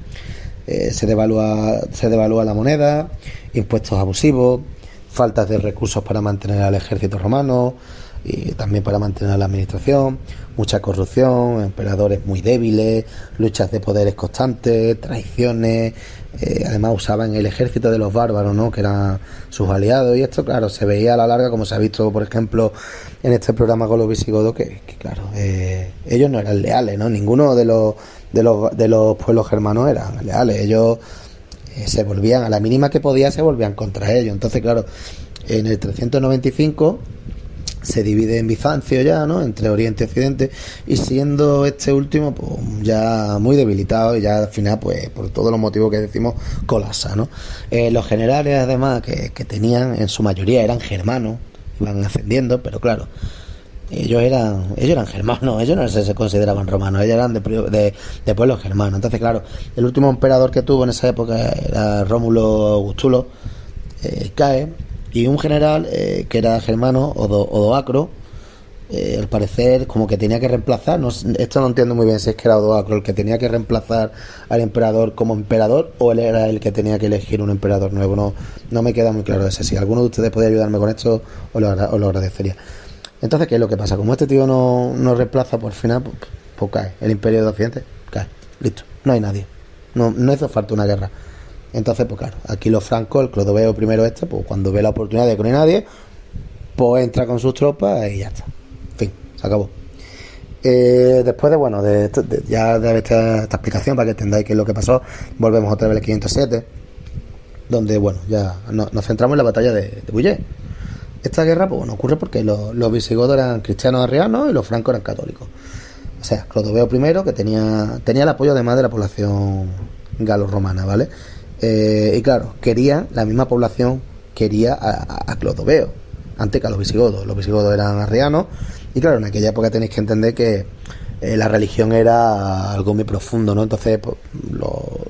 se devalúa la moneda, impuestos abusivos, faltas de recursos para mantener al ejército romano y también para mantener la administración, mucha corrupción, emperadores muy débiles, luchas de poderes constantes, traiciones. Además usaban el ejército de los bárbaros, ¿no? Que eran sus aliados, y esto, claro, se veía a la larga, como se ha visto, por ejemplo, en este programa con los visigodos, que claro, ellos no eran leales, ¿no? Ninguno de los pueblos germanos eran leales. Ellos se volvían, a la mínima que podía, se volvían contra ellos. Entonces, claro, en el 395 se divide en Bizancio ya, ¿no? Entre Oriente y Occidente, y siendo este último pues ya muy debilitado, y ya al final, pues por todos los motivos que decimos, colapsa, ¿no? Los generales, además, que tenían, en su mayoría eran germanos, iban ascendiendo, pero claro, ellos eran germanos, ellos no se consideraban romanos, ellos eran de pueblos germanos. Entonces, claro, el último emperador que tuvo en esa época era Rómulo Augustulo, cae, y un general que era germano, Odoacro, al parecer como que tenía que reemplazar, esto no entiendo muy bien si es que era Odoacro el que tenía que reemplazar al emperador como emperador, o él era el que tenía que elegir un emperador nuevo. No me queda muy claro ese. Si alguno de ustedes puede ayudarme con esto, os lo agradecería. Entonces, ¿qué es lo que pasa? Como este tío no reemplaza, por final, pues cae. El Imperio de Occidente cae. Listo. No hay nadie. No hizo falta una guerra. Entonces, pues claro, aquí los francos, el Clodoveo I, pues cuando ve la oportunidad de que no hay nadie, pues entra con sus tropas y ya está. En fin, se acabó. Después de esta explicación, para que entendáis qué es lo que pasó, volvemos otra vez al 507, donde, bueno, ya nos centramos en la batalla de Bullet. Esta guerra, pues bueno, ocurre porque los visigodos eran cristianos arrianos y los francos eran católicos. O sea, Clodoveo I, que tenía el apoyo además de la población galo-romana, ¿vale? Y claro, la misma población quería a Clodoveo antes que a los visigodos. Los visigodos eran arrianos, y claro, en aquella época tenéis que entender que la religión era algo muy profundo, ¿no? Entonces, pues,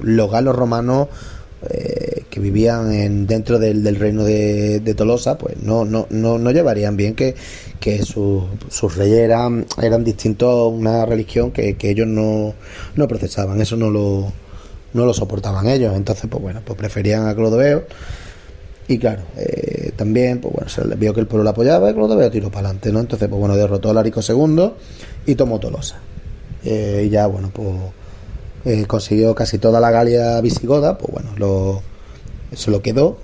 los galos romanos que vivían dentro del reino de Tolosa, pues no llevarían bien que sus reyes eran distintos a una religión que ellos no procesaban. Eso no lo soportaban ellos. Entonces, pues bueno, pues preferían a Clodoveo. Y claro, también, pues bueno, se les vio que el pueblo lo apoyaba, y Clodoveo tiró para adelante, ¿no? Entonces, pues bueno, derrotó a Larico II y tomó Tolosa. Y ya, bueno, pues consiguió casi toda la Galia visigoda, pues bueno, se lo quedó.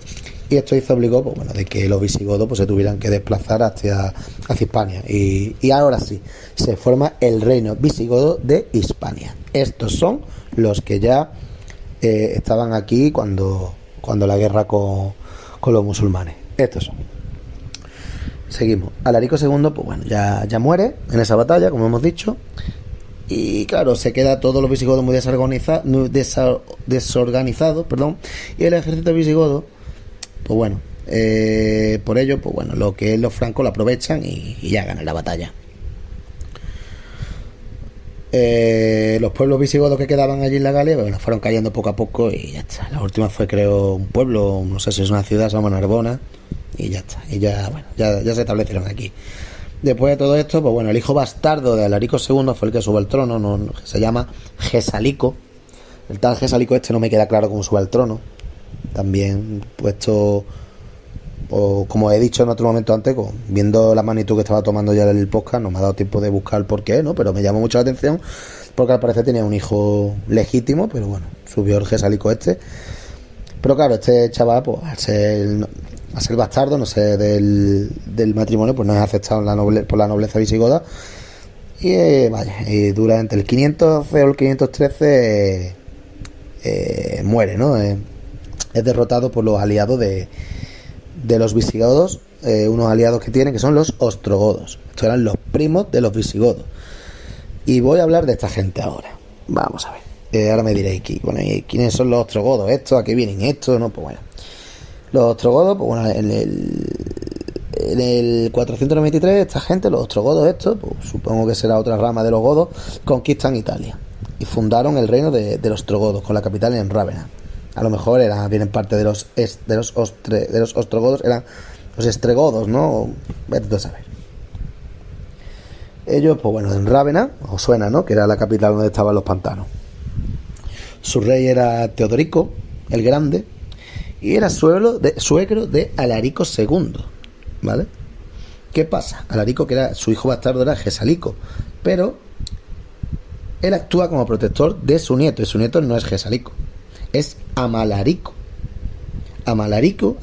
Y esto obligó, pues bueno, de que los visigodos pues se tuvieran que desplazar hacia Hispania. Y ahora sí, se forma el reino visigodo de Hispania. Estos son los que ya estaban aquí cuando la guerra con los musulmanes. Estos son. Seguimos. Alarico II, pues bueno, ya muere en esa batalla, como hemos dicho. Y claro, se queda todos los visigodos muy desorganizados, y el ejército visigodo, pues bueno, Por ello, pues bueno, lo que es los francos lo aprovechan y ya ganan la batalla. Los pueblos visigodos que quedaban allí en la Galia, bueno, fueron cayendo poco a poco y ya está. La última fue, creo, un pueblo, no sé si es una ciudad, se llama Narbona, y ya está. Y ya, bueno, ya se establecieron aquí. Después de todo esto, pues bueno, el hijo bastardo de Alarico II fue el que sube al trono, se llama Gesalico. El tal Gesalico este no me queda claro cómo sube al trono. También puesto, o como he dicho en otro momento antes, viendo la magnitud que estaba tomando ya el podcast, no me ha dado tiempo de buscar el porqué, ¿no? Pero me llamó mucho la atención porque al parecer tenía un hijo legítimo, pero bueno, subió el Gesalico este. Pero claro, este chaval, pues al ser bastardo, no sé, del matrimonio, pues no es aceptado por la nobleza visigoda. Y y durante el 511 o el 513 muere, ¿no? Es derrotado por los aliados de los visigodos, unos aliados que tienen, que son los ostrogodos. Estos eran los primos de los visigodos. Y voy a hablar de esta gente ahora. Vamos a ver. Ahora me diréis, bueno, ¿quiénes son los ostrogodos? ¿Estos? ¿A qué vienen estos? No, pues bueno. Los ostrogodos, pues bueno, en el 493, esta gente, los ostrogodos estos, pues supongo que será otra rama de los godos, conquistan Italia y fundaron el reino de los ostrogodos, con la capital en Rávena. A lo mejor vienen parte de los ostrogodos, eran los estregodos, ¿no? Vete a saber. Ellos, pues bueno, en Rávena, os suena, ¿no? Que era la capital donde estaban los pantanos. Su rey era Teodorico el Grande y era suegro de Alarico II, ¿vale? ¿Qué pasa? Alarico, que era su hijo bastardo, era Gesalico, pero él actúa como protector de su nieto, y su nieto no es Gesalico, es Amalarico. Amalarico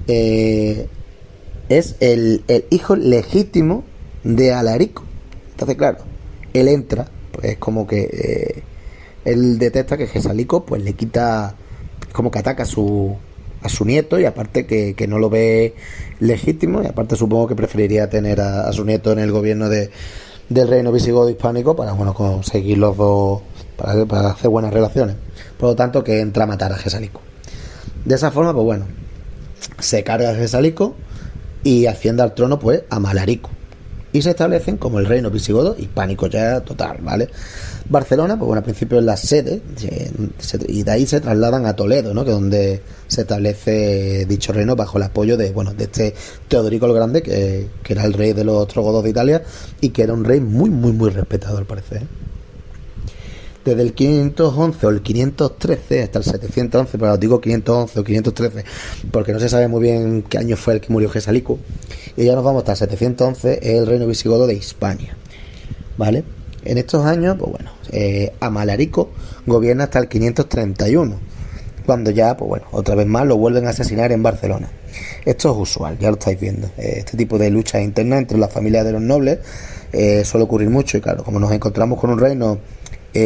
es el hijo legítimo de Alarico. Entonces, claro, él entra, pues es como que él detecta que Gesalico pues le quita, como que ataca a su nieto, y aparte que no lo ve legítimo, y aparte supongo que preferiría tener a su nieto en el gobierno del reino visigodo hispánico para, bueno, conseguir los dos, para hacer buenas relaciones. Por lo tanto, que entra a matar a Gesalico. De esa forma, pues bueno, se carga a Gesalico y asciende al trono pues a Malarico, y se establecen como el reino visigodo hispánico ya total, ¿vale? Barcelona, pues bueno, al principio es la sede, y de ahí se trasladan a Toledo, ¿no? Que es donde se establece dicho reino bajo el apoyo de este Teodorico el Grande, que era el rey de los ostrogodos de Italia, y que era un rey muy, muy, muy respetado al parecer. Desde el 511 o el 513 hasta el 711, pero os digo 511 o 513 porque no se sabe muy bien qué año fue el que murió Gesalico, y ya nos vamos hasta el 711, es el reino visigodo de Hispania, ¿vale? En estos años, pues bueno, Amalarico gobierna hasta el 531, cuando ya, pues bueno, otra vez más lo vuelven a asesinar en Barcelona. Esto es usual, ya lo estáis viendo. Este tipo de luchas internas entre las familias de los nobles suele ocurrir mucho, y claro, como nos encontramos con un reino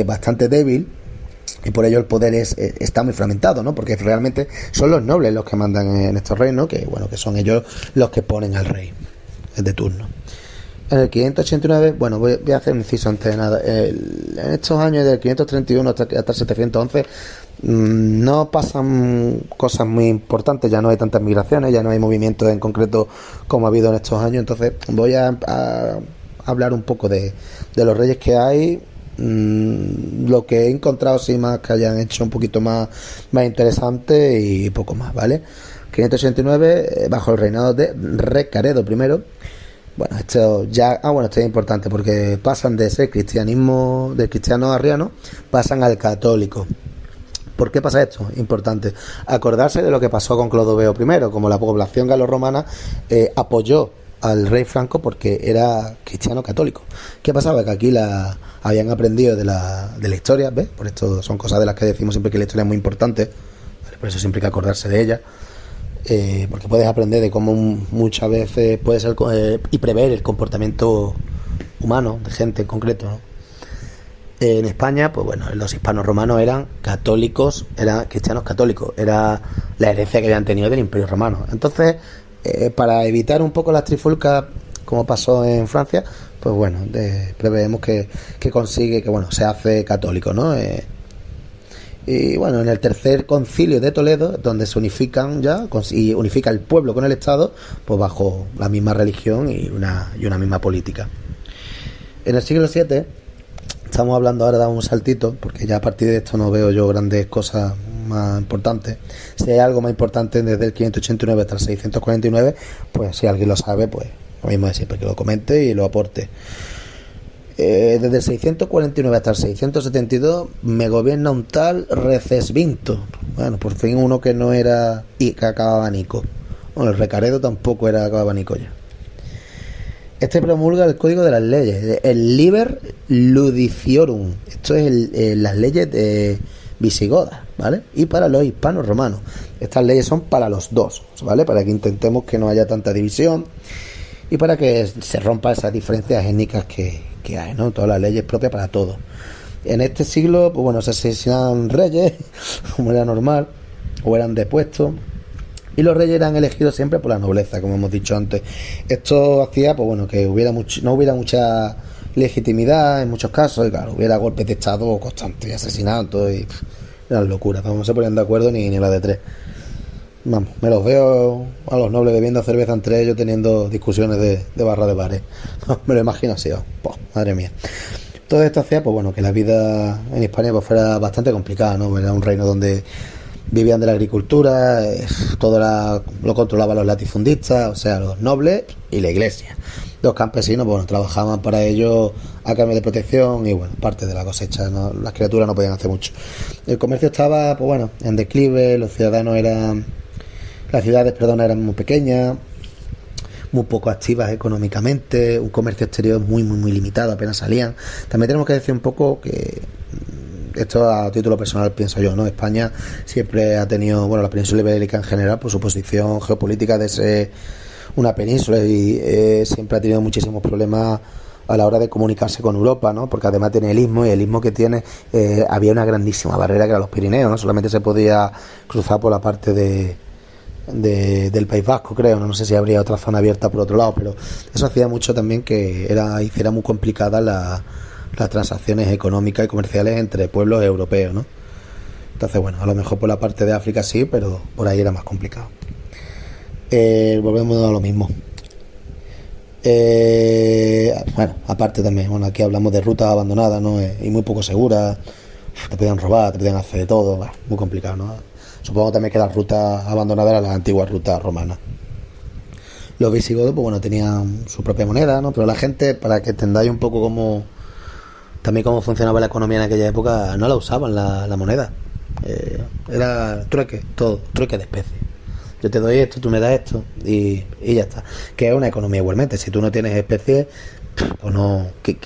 bastante débil, y por ello el poder está muy fragmentado, ¿no? Porque realmente son los nobles los que mandan en estos reinos, que bueno, que son ellos los que ponen al rey de turno. En el 589, bueno, voy a hacer un inciso antes de nada. En estos años del 531 hasta el 711 no pasan cosas muy importantes, ya no hay tantas migraciones, ya no hay movimientos en concreto como ha habido en estos años. Entonces voy a hablar un poco de los reyes que hay, lo que he encontrado, sí, más que hayan hecho un poquito más interesante, y poco más, ¿vale? 589, bajo el reinado de Recaredo I. Bueno, esto es importante porque pasan de ser del cristiano arriano, pasan al católico. ¿Por qué pasa esto? Importante acordarse de lo que pasó con Clodoveo I, como la población galorromana apoyó al rey franco porque era cristiano católico. ¿Qué pasaba? Que aquí habían aprendido de la historia, ¿ves? Por esto son cosas de las que decimos siempre que la historia es muy importante, ¿vale? Por eso siempre hay que acordarse de ella. Porque puedes aprender de cómo muchas veces puede ser y prever el comportamiento humano de gente en concreto, ¿no? En España, pues bueno, los hispanos romanos eran católicos, eran cristianos católicos, era la herencia que habían tenido del Imperio Romano. Entonces, para evitar un poco las trifulcas, como pasó en Francia, pues bueno, preveemos que consigue, que bueno, se hace católico, ¿no? Y bueno, en el tercer concilio de Toledo, donde se unifican ya, y unifica el pueblo con el Estado, pues bajo la misma religión y una misma política. En el siglo VII, estamos hablando ahora de un saltito, porque ya a partir de esto no veo yo grandes cosas más importantes. Si hay algo más importante desde el 589 hasta el 649, pues si alguien lo sabe, pues lo mismo de siempre, que lo comente y lo aporte. Desde el 649 hasta el 672 me gobierna un tal Recesvinto. Bueno, por fin uno que no era y que acababa Nico. Bueno, el Recaredo tampoco era acababa Nico ya. Este promulga el código de las leyes, el Liber Ludiciorum. Esto es las leyes de visigodas, ¿vale? Y para los hispanos romanos. Estas leyes son para los dos, ¿vale? Para que intentemos que no haya tanta división y para que se rompa esas diferencias étnicas que hay, ¿no? Todas las leyes propias para todos. En este siglo, pues bueno, se asesinaban reyes, como era normal, o eran depuestos, y los reyes eran elegidos siempre por la nobleza, como hemos dicho antes. Esto hacía, pues bueno, que no hubiera mucha legitimidad en muchos casos, y claro, hubiera golpes de estado constantes y asesinatos, y eran locuras, no se ponían de acuerdo ni la de tres. Vamos, me los veo a los nobles bebiendo cerveza entre ellos, teniendo discusiones de barra de bares. Me lo imagino así, oh, madre mía. Todo esto hacía, pues bueno, que la vida en Hispania pues fuera bastante complicada, ¿no? Era un reino donde vivían de la agricultura, todo lo controlaban los latifundistas, o sea, los nobles y la iglesia. Los campesinos, bueno, trabajaban para ellos a cambio de protección y, bueno, parte de la cosecha, ¿no? Las criaturas no podían hacer mucho. El comercio estaba, pues bueno, en declive, las ciudades, eran muy pequeñas, muy poco activas económicamente, un comercio exterior muy limitado, apenas salían. También tenemos que decir un poco que esto a título personal pienso yo, ¿no? España siempre ha tenido, bueno, la península ibérica en general, por su posición geopolítica de ser una península y siempre ha tenido muchísimos problemas a la hora de comunicarse con Europa, ¿no? Porque además tiene el istmo, y el istmo que tiene, había una grandísima barrera que era los Pirineos, ¿no? Solamente se podía cruzar por la parte del País Vasco, creo, no sé si habría otra zona abierta por otro lado, pero eso hacía mucho también que hiciera muy complicada las transacciones económicas y comerciales entre pueblos europeos, ¿no? Entonces, bueno, a lo mejor por la parte de África sí, pero por ahí era más complicado. Volvemos a lo mismo. Bueno, aparte también, bueno, aquí hablamos de rutas abandonadas, ¿no? Y muy poco seguras, te podían robar, te podían hacer de todo, bueno, muy complicado, ¿no? Supongo también que las rutas abandonadas eran las antiguas rutas romanas. Los visigodos, pues bueno, tenían su propia moneda, ¿no? Pero la gente, para que entendáis un poco cómo funcionaba la economía en aquella época, no la usaban la moneda. Era trueque, todo, trueque de especies. Yo te doy esto, tú me das esto y ya está. Que es una economía igualmente. Si tú no tienes especies, pues no, ¿qué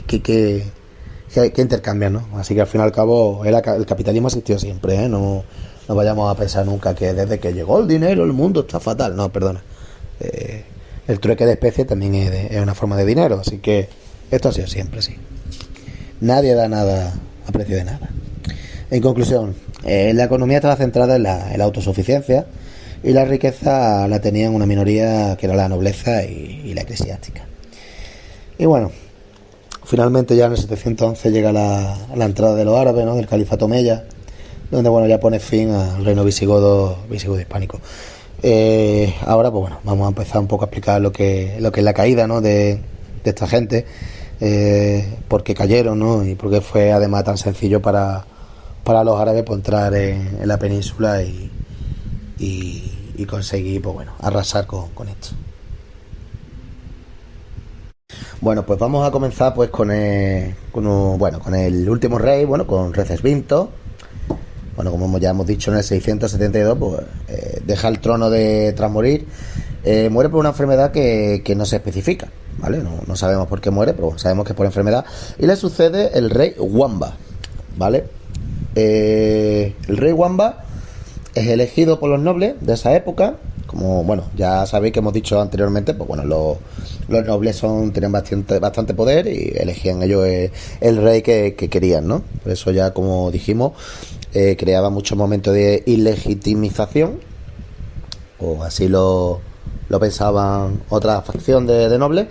intercambias, no? Así que al fin y al cabo el capitalismo ha existido siempre, ¿eh? No vayamos a pensar nunca que desde que llegó el dinero el mundo está fatal. No, perdona. El trueque de especies también es una forma de dinero, así que esto ha sido siempre así. Nadie da nada a precio de nada. En conclusión, la economía estaba centrada en la autosuficiencia y la riqueza la tenían una minoría que era la nobleza y la eclesiástica. Y bueno, finalmente ya en el 711 llega la entrada de los árabes, ¿no? Del califato Omeya, donde bueno ya pone fin al reino visigodo hispánico. Ahora pues bueno, vamos a empezar un poco a explicar lo que es la caída, ¿no? de esta gente, por qué cayeron, ¿no? Y por qué fue además tan sencillo para los árabes pues entrar en la península y conseguir pues bueno arrasar con esto. Bueno, pues vamos a comenzar pues con el último rey, bueno, con Recesvinto. Bueno, como ya hemos dicho, en el 672 pues deja el trono tras morir. Muere por una enfermedad que no se especifica, ¿vale? No sabemos por qué muere, pero sabemos que es por enfermedad. Y le sucede el rey Wamba, ¿vale? El rey Wamba es elegido por los nobles de esa época. Como, bueno, ya sabéis que hemos dicho anteriormente, pues bueno, los nobles tenían bastante poder y elegían ellos el rey que querían, ¿no? Por eso ya, como dijimos, creaba muchos momentos de ilegitimización, o así lo pensaban otra facción de nobles,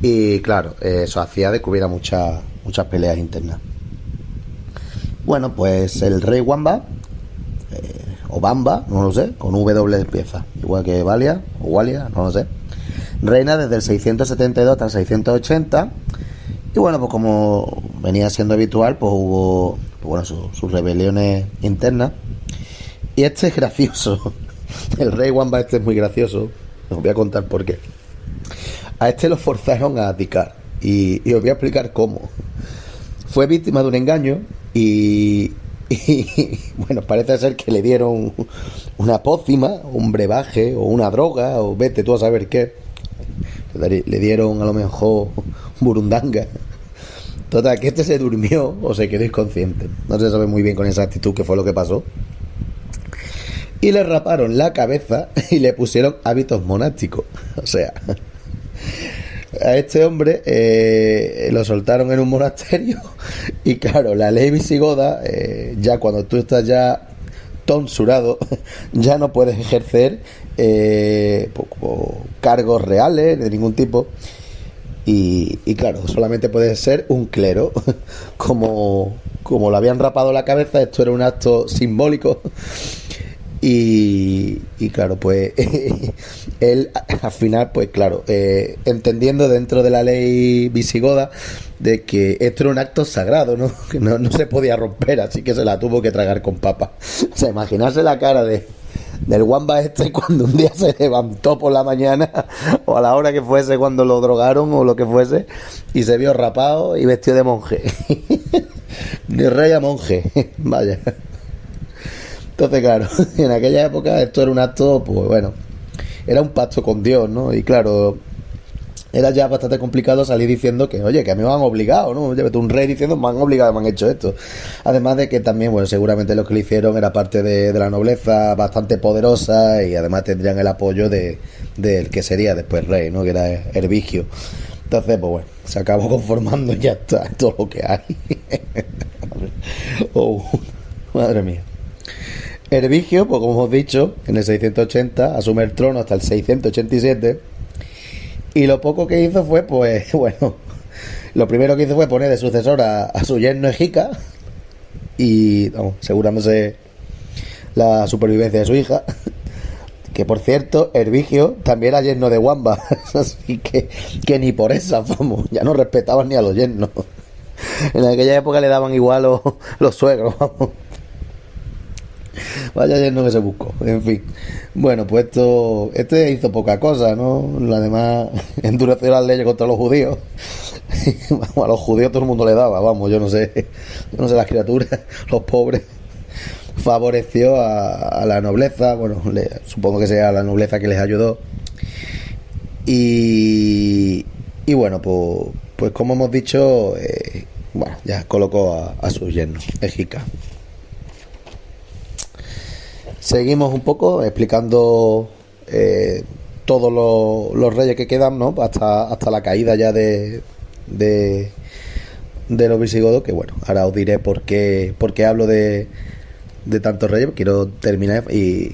y claro, eso hacía de que hubiera muchas peleas internas. Bueno, pues el rey Wamba o Bamba, no lo sé, con W empieza, igual que Valia o Walia, no lo sé. Reina desde el 672 hasta el 680. Y bueno, pues como venía siendo habitual, pues hubo sus rebeliones internas. Y este es gracioso. El rey Wamba este es muy gracioso. Os voy a contar por qué. A este lo forzaron a abdicar. Y os voy a explicar cómo. Fue víctima de un engaño y bueno, parece ser que le dieron una pócima, un brebaje o una droga, o vete tú a saber qué. Le dieron a lo mejor burundanga. Total, que este se durmió o se quedó inconsciente. No se sabe muy bien con exactitud qué fue lo que pasó. Y le raparon la cabeza y le pusieron hábitos monásticos. O sea, a este hombre lo soltaron en un monasterio. Y claro, la ley visigoda, ya cuando tú estás ya tonsurado, ya no puedes ejercer cargos reales de ningún tipo. Y claro, solamente puedes ser un clero. Como le habían rapado la cabeza, esto era un acto simbólico. Y claro, pues él al final, pues claro, entendiendo dentro de la ley visigoda de que esto era un acto sagrado, ¿no? Que no se podía romper, así que se la tuvo que tragar con papa. O sea, imaginarse la cara del Wamba este cuando un día se levantó por la mañana o a la hora que fuese, cuando lo drogaron o lo que fuese, y se vio rapado y vestido de monje. De rey a monje, vaya. Entonces, claro, en aquella época esto era un acto, pues bueno, era un pacto con Dios, ¿no? Y claro, era ya bastante complicado salir diciendo que, oye, que a mí me han obligado, ¿no? Oye, un rey diciendo, me han obligado, me han hecho esto. Además de que también, bueno, seguramente lo que le hicieron era parte de la nobleza bastante poderosa, y además tendrían el apoyo del que sería después rey, ¿no? Que era Hervigio. Entonces, pues bueno, se acabó conformando y ya está, todo lo que hay. Oh, madre mía. Hervigio, pues como hemos dicho, en el 680 asume el trono hasta el 687, y lo poco que hizo fue, pues bueno, lo primero que hizo fue poner de sucesor a su yerno Egica, y vamos, asegurándose la supervivencia de su hija, que por cierto, Hervigio también era yerno de Wamba, así que ni por esa, vamos, ya no respetaban ni a los yernos. En aquella época le daban igual los suegros, vamos. Vaya yerno que se buscó, en fin. Bueno, pues este hizo poca cosa, ¿no? Además, endureció las leyes contra los judíos. Vamos, a los judíos todo el mundo le daba, vamos, yo no sé las criaturas, los pobres. Favoreció a la nobleza, bueno, supongo que sea la nobleza que les ayudó. Y bueno, pues como hemos dicho, bueno, ya colocó a su yerno, Egica. Seguimos un poco explicando todos los reyes que quedan, ¿no? Hasta la caída ya de los visigodos, que bueno, ahora os diré por qué hablo de tantos reyes. Quiero terminar y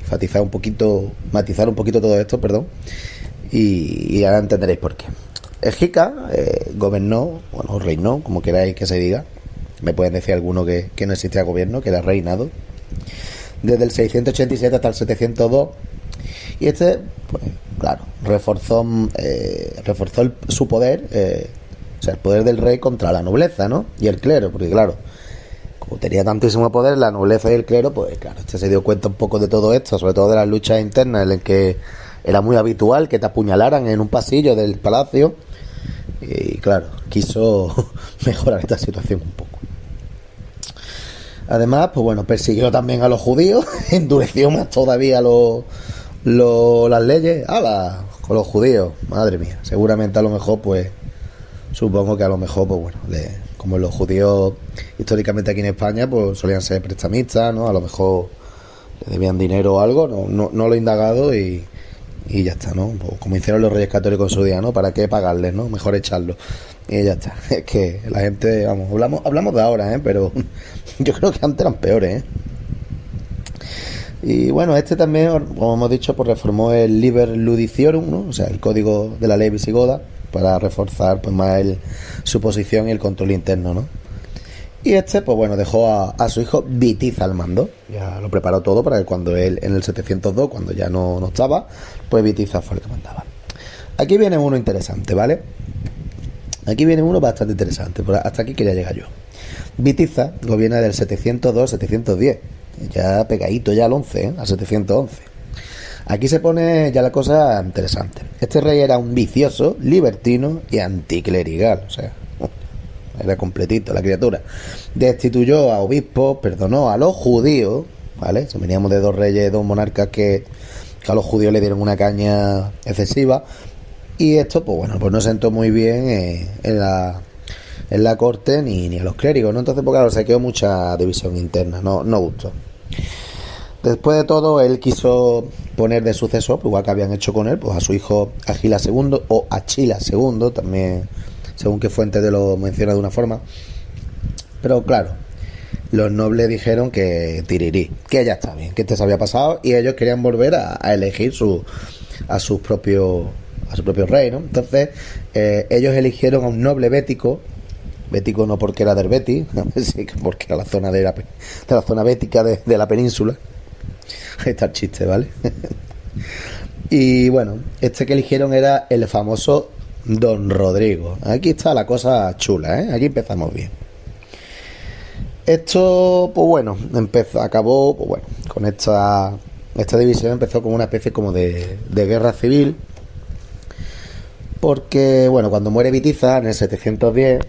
matizar un poquito todo esto, perdón, y ahora entenderéis por qué. Egica gobernó, bueno, reinó, como queráis que se diga. Me pueden decir alguno que no existía gobierno, que era reinado, desde el 687 hasta el 702. Y este, pues claro, reforzó su poder, o sea, el poder del rey contra la nobleza, ¿no? Y el clero, porque claro, como tenía tantísimo poder la nobleza y el clero, pues claro, este se dio cuenta un poco de todo esto, sobre todo de las luchas internas, en las que era muy habitual que te apuñalaran en un pasillo del palacio. Y claro, quiso mejorar esta situación un poco. Además, pues bueno, persiguió también a los judíos, endureció más todavía las leyes. ¡Hala! Con los judíos, madre mía. Seguramente a lo mejor, pues, supongo que a lo mejor, pues bueno, como los judíos históricamente aquí en España, pues solían ser prestamistas, ¿no? A lo mejor le debían dinero o algo, no lo he indagado y ya está, ¿no? Pues como hicieron los reyes católicos en su día, ¿no? ¿Para qué pagarles, no? Mejor echarlos. Y ya está. Es que la gente, vamos, hablamos de ahora, pero yo creo que antes eran peores, Y bueno, este también, como hemos dicho, pues reformó el Liber Ludiciorum, ¿no? O sea, el código de la ley visigoda, para reforzar pues más su posición y el control interno, ¿no? Y este, pues bueno, dejó a su hijo Bitiza al mando. Ya lo preparó todo para que cuando él, en el 702, cuando ya no estaba, pues Bitiza fue el que mandaba. Aquí viene uno interesante, ¿vale? Aquí viene uno bastante interesante, pero hasta aquí quería llegar yo. Bitiza gobierna del 702-710, ya pegadito ya al 11, al 711. Aquí se pone ya la cosa interesante. Este rey era un vicioso, libertino y anticlerical, o sea, era completito la criatura. Destituyó a obispos, perdonó a los judíos, ¿vale? So, veníamos de dos reyes, dos monarcas que a los judíos le dieron una caña excesiva. Y esto, pues bueno, pues no sentó muy bien en la corte ni a los clérigos, ¿no? Entonces, pues claro, se quedó mucha división interna, no gustó. Después de todo, él quiso poner de sucesor, pues igual que habían hecho con él, pues a su hijo Agila II o Achila II, también, según qué fuente te lo menciona de una forma. Pero claro, los nobles dijeron que tirirí, que ya está bien, que este se había pasado y ellos querían volver a elegir a su propio rey, ¿no? Entonces, ellos eligieron a un noble bético no porque era del Betis, sí, porque era la zona de la zona bética de la península. Ahí está el chiste, ¿vale? Y bueno, este que eligieron era el famoso Don Rodrigo. Aquí está la cosa chula, ¿eh? Aquí empezamos bien. Esto, pues bueno, acabó, pues bueno, con esta división empezó como una especie como de guerra civil. Porque, bueno, cuando muere Bitiza en el 710,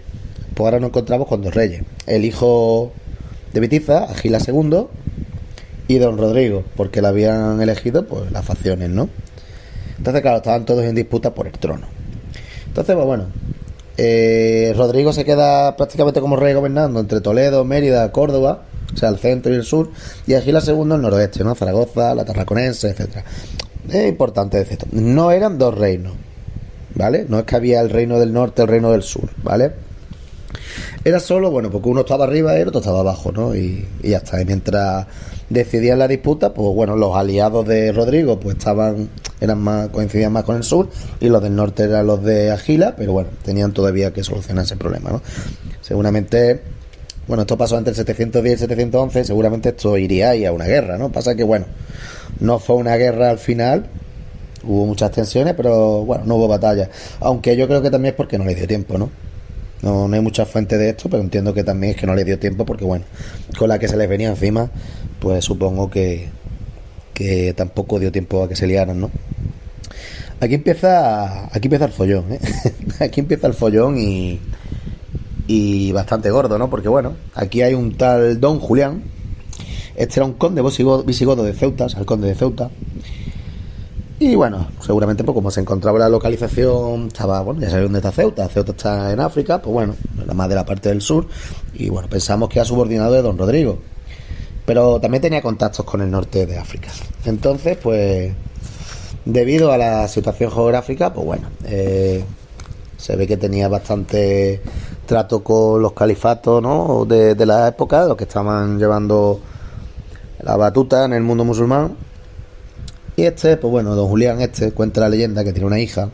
pues ahora nos encontramos con dos reyes. El hijo de Bitiza, Agila II, y Don Rodrigo, porque le habían elegido pues las facciones, ¿no? Entonces, claro, estaban todos en disputa por el trono. Entonces, pues bueno, Rodrigo se queda prácticamente como rey gobernando entre Toledo, Mérida, Córdoba, o sea, el centro y el sur, y Agila II el noroeste, ¿no? Zaragoza, la Tarraconense, etcétera. Es importante decir esto. No eran dos reinos, ¿vale? No es que había el reino del norte, el reino del sur, ¿vale? Era solo, bueno, porque uno estaba arriba y el otro estaba abajo, ¿no? Y ya está. Y mientras decidían la disputa, pues bueno, los aliados de Rodrigo pues coincidían más con el sur, y los del norte eran los de Agila, pero bueno, tenían todavía que solucionar ese problema, ¿no? Seguramente, bueno, esto pasó entre el 710 y el 711, seguramente esto iría ahí a una guerra, ¿no? Pasa que, bueno, no fue una guerra al final. Hubo muchas tensiones, pero bueno, no hubo batalla. Aunque yo creo que también es porque no le dio tiempo, ¿no? No hay muchas fuentes de esto, pero entiendo que también es que no le dio tiempo porque, bueno, con la que se les venía encima, pues supongo que tampoco dio tiempo a que se liaran, ¿no? Aquí empieza el follón, ¿eh? Aquí empieza el follón y bastante gordo, ¿no? Porque, bueno, aquí hay un tal Don Julián. Este era un conde visigodo de Ceuta, o sea, el conde de Ceuta. Y bueno, seguramente pues como se encontraba la localización, estaba, bueno, ya sabéis dónde está Ceuta. Ceuta está en África, pues bueno, era más de la parte del sur. Y bueno, pensamos que era subordinado de Don Rodrigo. Pero también tenía contactos con el norte de África. Entonces, pues, debido a la situación geográfica, pues bueno, se ve que tenía bastante trato con los califatos, ¿no? De la época, los que estaban llevando la batuta en el mundo musulmán. Y este, pues bueno, Don Julián cuenta la leyenda que tiene una hija.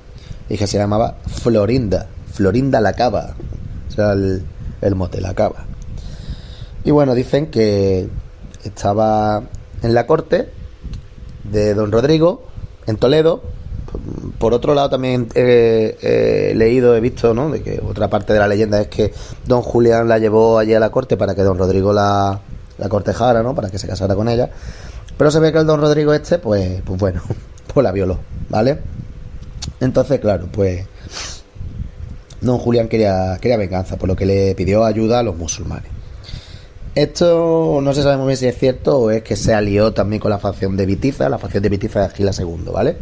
La hija se llamaba Florinda la Cava, o sea, el mote, la Cava. Y bueno, dicen que estaba en la corte de Don Rodrigo, en Toledo. Por otro lado, también he leído, he visto, ¿no?, de que otra parte de la leyenda es que Don Julián la llevó allí a la corte para que Don Rodrigo la cortejara, ¿no?, para que se casara con ella. Pero se ve que el Don Rodrigo pues bueno, pues la violó, ¿vale? Entonces, claro, pues Don Julián quería venganza, por lo que le pidió ayuda a los musulmanes. Esto no se sabe muy bien si es cierto o es que se alió también con la facción de Bitiza, la facción de Bitiza de Agila II, ¿vale?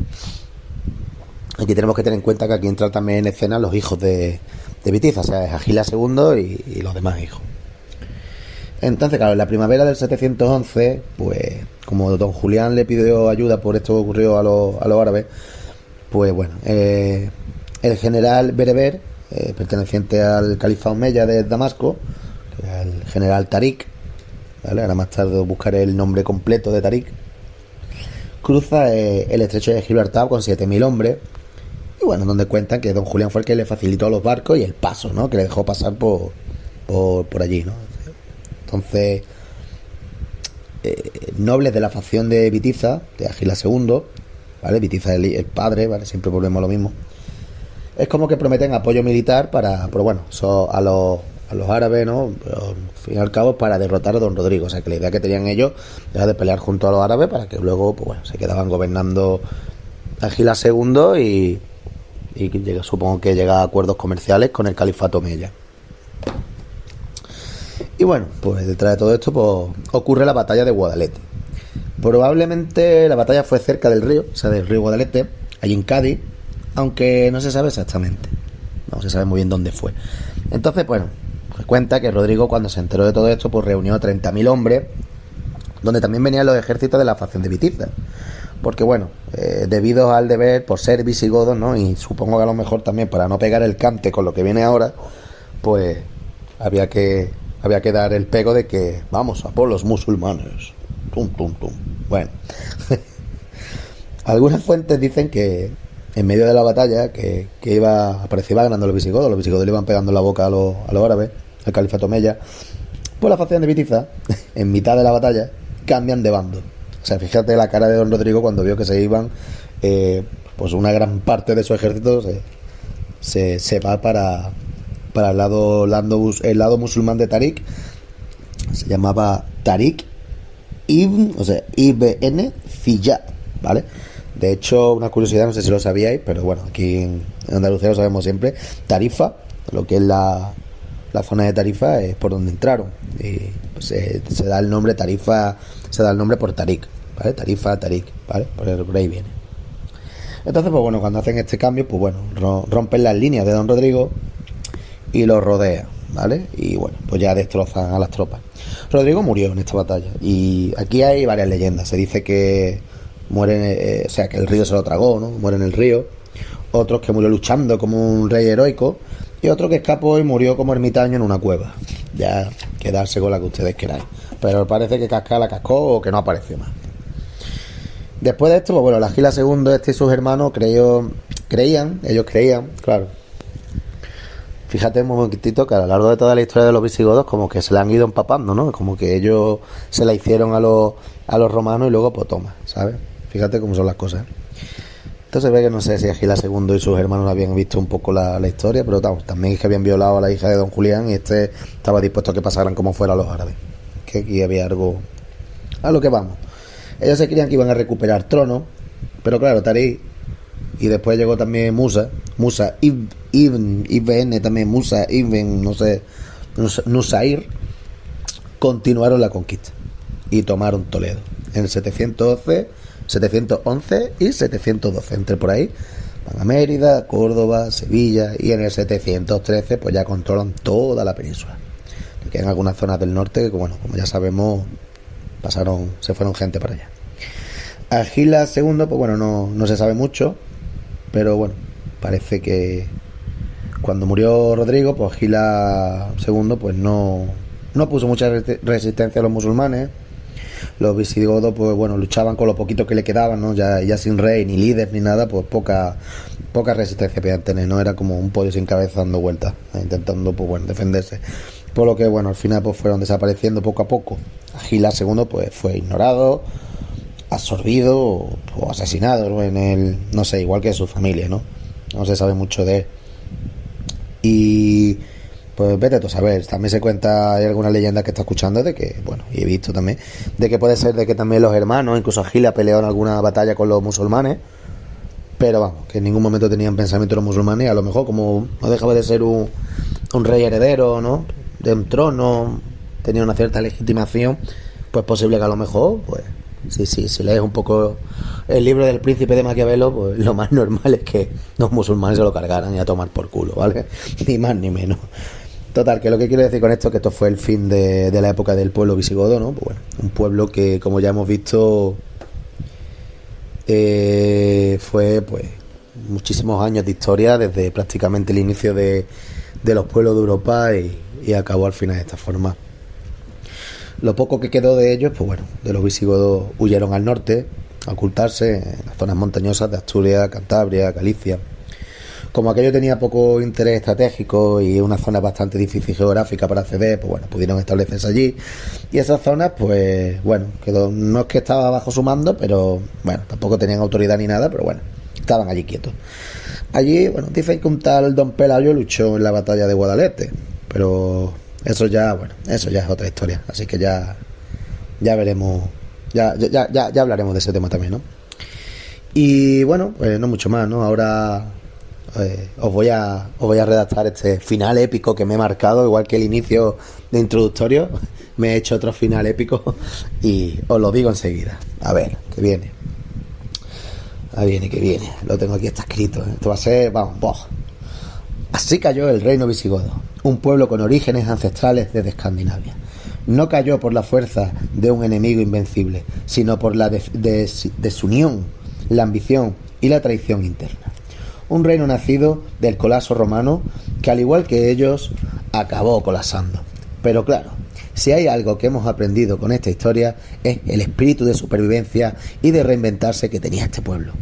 Aquí tenemos que tener en cuenta que aquí entran también en escena los hijos de Bitiza, o sea, es Agila II y los demás hijos. Entonces, claro, en la primavera del 711, pues como Don Julián le pidió ayuda por esto que ocurrió a los árabes, pues bueno, el general Bereber, perteneciente al califa omeya de Damasco, que era el general Tarik, ¿vale? Ahora más tarde buscaré el nombre completo de Tarik, cruza el estrecho de Gibraltar con 7.000 hombres. Y bueno, donde cuentan que Don Julián fue el que le facilitó los barcos y el paso, ¿no?, que le dejó pasar por allí, ¿no? Entonces, nobles de la facción de Bitiza, de Agila II, ¿vale? Bitiza es el padre, ¿vale? Siempre volvemos a lo mismo. Es como que prometen apoyo militar pero bueno, a los árabes, ¿no? Pero, al fin y al cabo, para derrotar a Don Rodrigo. O sea, que la idea que tenían ellos era de pelear junto a los árabes para que luego, pues bueno, se quedaban gobernando Agila II y supongo que llega a acuerdos comerciales con el califato Omeya. Y bueno, pues detrás de todo esto pues ocurre la batalla de Guadalete. Probablemente la batalla fue cerca del río, o sea, del río Guadalete, allí en Cádiz, aunque no se sabe exactamente. No se sabe muy bien dónde fue. Entonces, bueno, pues cuenta que Rodrigo, cuando se enteró de todo esto, pues reunió 30.000 hombres, donde también venían los ejércitos de la facción de Bitiza. Porque bueno, debido al deber, por ser visigodos, ¿no? Y supongo que a lo mejor también para no pegar el cante con lo que viene ahora, pues había que dar el pego de que vamos a por los musulmanes. Tum, tum, tum. Bueno, algunas fuentes dicen que en medio de la batalla que iba ganando los visigodos le iban pegando la boca a los árabes, al califato Omeya, pues la facción de Bitiza, en mitad de la batalla, cambian de bando. O sea, fíjate la cara de Don Rodrigo cuando vio que se iban, pues una gran parte de su ejército se va para el lado musulmán de Tarik. Se llamaba Tarik Ibn Ziyad, ¿vale? De hecho, una curiosidad, no sé si lo sabíais, pero bueno, aquí en Andalucía lo sabemos siempre. Tarifa, lo que es la zona de Tarifa, es por donde entraron. Y pues, se da el nombre Tarifa, se da el nombre por Tarik, ¿vale? Tarifa, Tarik, ¿vale? Por ahí viene. Entonces, pues bueno, cuando hacen este cambio, pues bueno, rompen las líneas de Don Rodrigo y lo rodean, ¿vale? Y bueno, pues ya destrozan a las tropas. Rodrigo murió en esta batalla y aquí hay varias leyendas. Se dice que muere, o sea, que el río se lo tragó, ¿no? Muere en el río. Otros que murió luchando como un rey heroico y otro que escapó y murió como ermitaño en una cueva. Ya quedarse con la que ustedes queráis. Pero parece que la cascó o que no apareció más. Después de esto, pues bueno, la Agila II y sus hermanos ellos creían, claro. Fíjate un momentito que a lo largo de toda la historia de los visigodos como que se la han ido empapando, ¿no? Como que ellos se la hicieron a los romanos y luego pues toma, ¿sabes? Fíjate cómo son las cosas. Entonces ve que no sé si Agila II y sus hermanos habían visto un poco la historia, pero también es que habían violado a la hija de Don Julián y estaba dispuesto a que pasaran como fuera los árabes. Que aquí había algo a lo que vamos. Ellos se creían que iban a recuperar trono, pero claro, Tarik y después llegó también Musa Ibn también Musa Ibn, no sé, Nusair, continuaron la conquista y tomaron Toledo en el 711 y 712, entre por ahí van a Mérida, Córdoba, Sevilla, y en el 713 pues ya controlan toda la península. Le quedan algunas zonas del norte que, bueno, como ya sabemos, se fueron gente para allá. Agila II, pues bueno, no se sabe mucho, pero bueno, parece que cuando murió Rodrigo, pues Agila II pues no puso mucha resistencia a los musulmanes. Los visigodos pues bueno, luchaban con lo poquito que le quedaban, ¿no? Ya sin rey, ni líder, ni nada, pues poca resistencia podían tener, ¿no? Era como un pollo sin cabeza dando vueltas, intentando pues bueno, defenderse. Por lo que bueno, al final pues fueron desapareciendo poco a poco. Agila II pues fue ignorado, absorbido o asesinado, ¿no? No sé, igual que su familia, ¿no? No se sabe mucho de él. Y pues vete tú a saber, también se cuenta, hay alguna leyenda que está escuchando de que, bueno, y he visto también, de que puede ser de que también los hermanos, incluso Agila peleó en alguna batalla con los musulmanes, pero vamos, que en ningún momento tenían pensamiento los musulmanes, y a lo mejor como no dejaba de ser un rey heredero, ¿no? De un trono, tenía una cierta legitimación, pues posible que a lo mejor, pues si lees un poco el libro del Príncipe de Maquiavelo, pues lo más normal es que los musulmanes se lo cargaran y a tomar por culo, ¿vale? Ni más ni menos. Total, que lo que quiero decir con esto es que esto fue el fin de la época del pueblo visigodo, ¿no? Pues bueno, un pueblo que, como ya hemos visto, fue pues muchísimos años de historia, desde prácticamente el inicio de los pueblos de Europa y acabó al final de esta forma. Lo poco que quedó de ellos, pues bueno, de los visigodos huyeron al norte a ocultarse en las zonas montañosas de Asturias, Cantabria, Galicia. como aquello tenía poco interés estratégico y una zona bastante difícil geográfica para acceder, pues bueno, pudieron establecerse allí. Y esas zonas, pues bueno, no es que estaba bajo su mando, pero bueno, tampoco tenían autoridad ni nada, pero bueno, estaban allí quietos. Allí, bueno, dicen que un tal Don Pelayo luchó en la batalla de Guadalete, pero eso ya es otra historia, así que ya veremos, ya hablaremos de ese tema también, ¿no? Y bueno, pues no mucho más, ¿no? Ahora os voy a redactar este final épico que me he marcado, igual que el inicio de introductorio, me he hecho otro final épico y os lo digo enseguida. A ver, que viene. Que viene. Lo tengo aquí, está escrito. Esto va a ser, vamos, ¡boh! Así cayó el reino visigodo, un pueblo con orígenes ancestrales desde Escandinavia. No cayó por la fuerza de un enemigo invencible, sino por la desunión, la ambición y la traición interna. Un reino nacido del colapso romano que, al igual que ellos, acabó colapsando. Pero claro, si hay algo que hemos aprendido con esta historia es el espíritu de supervivencia y de reinventarse que tenía este pueblo.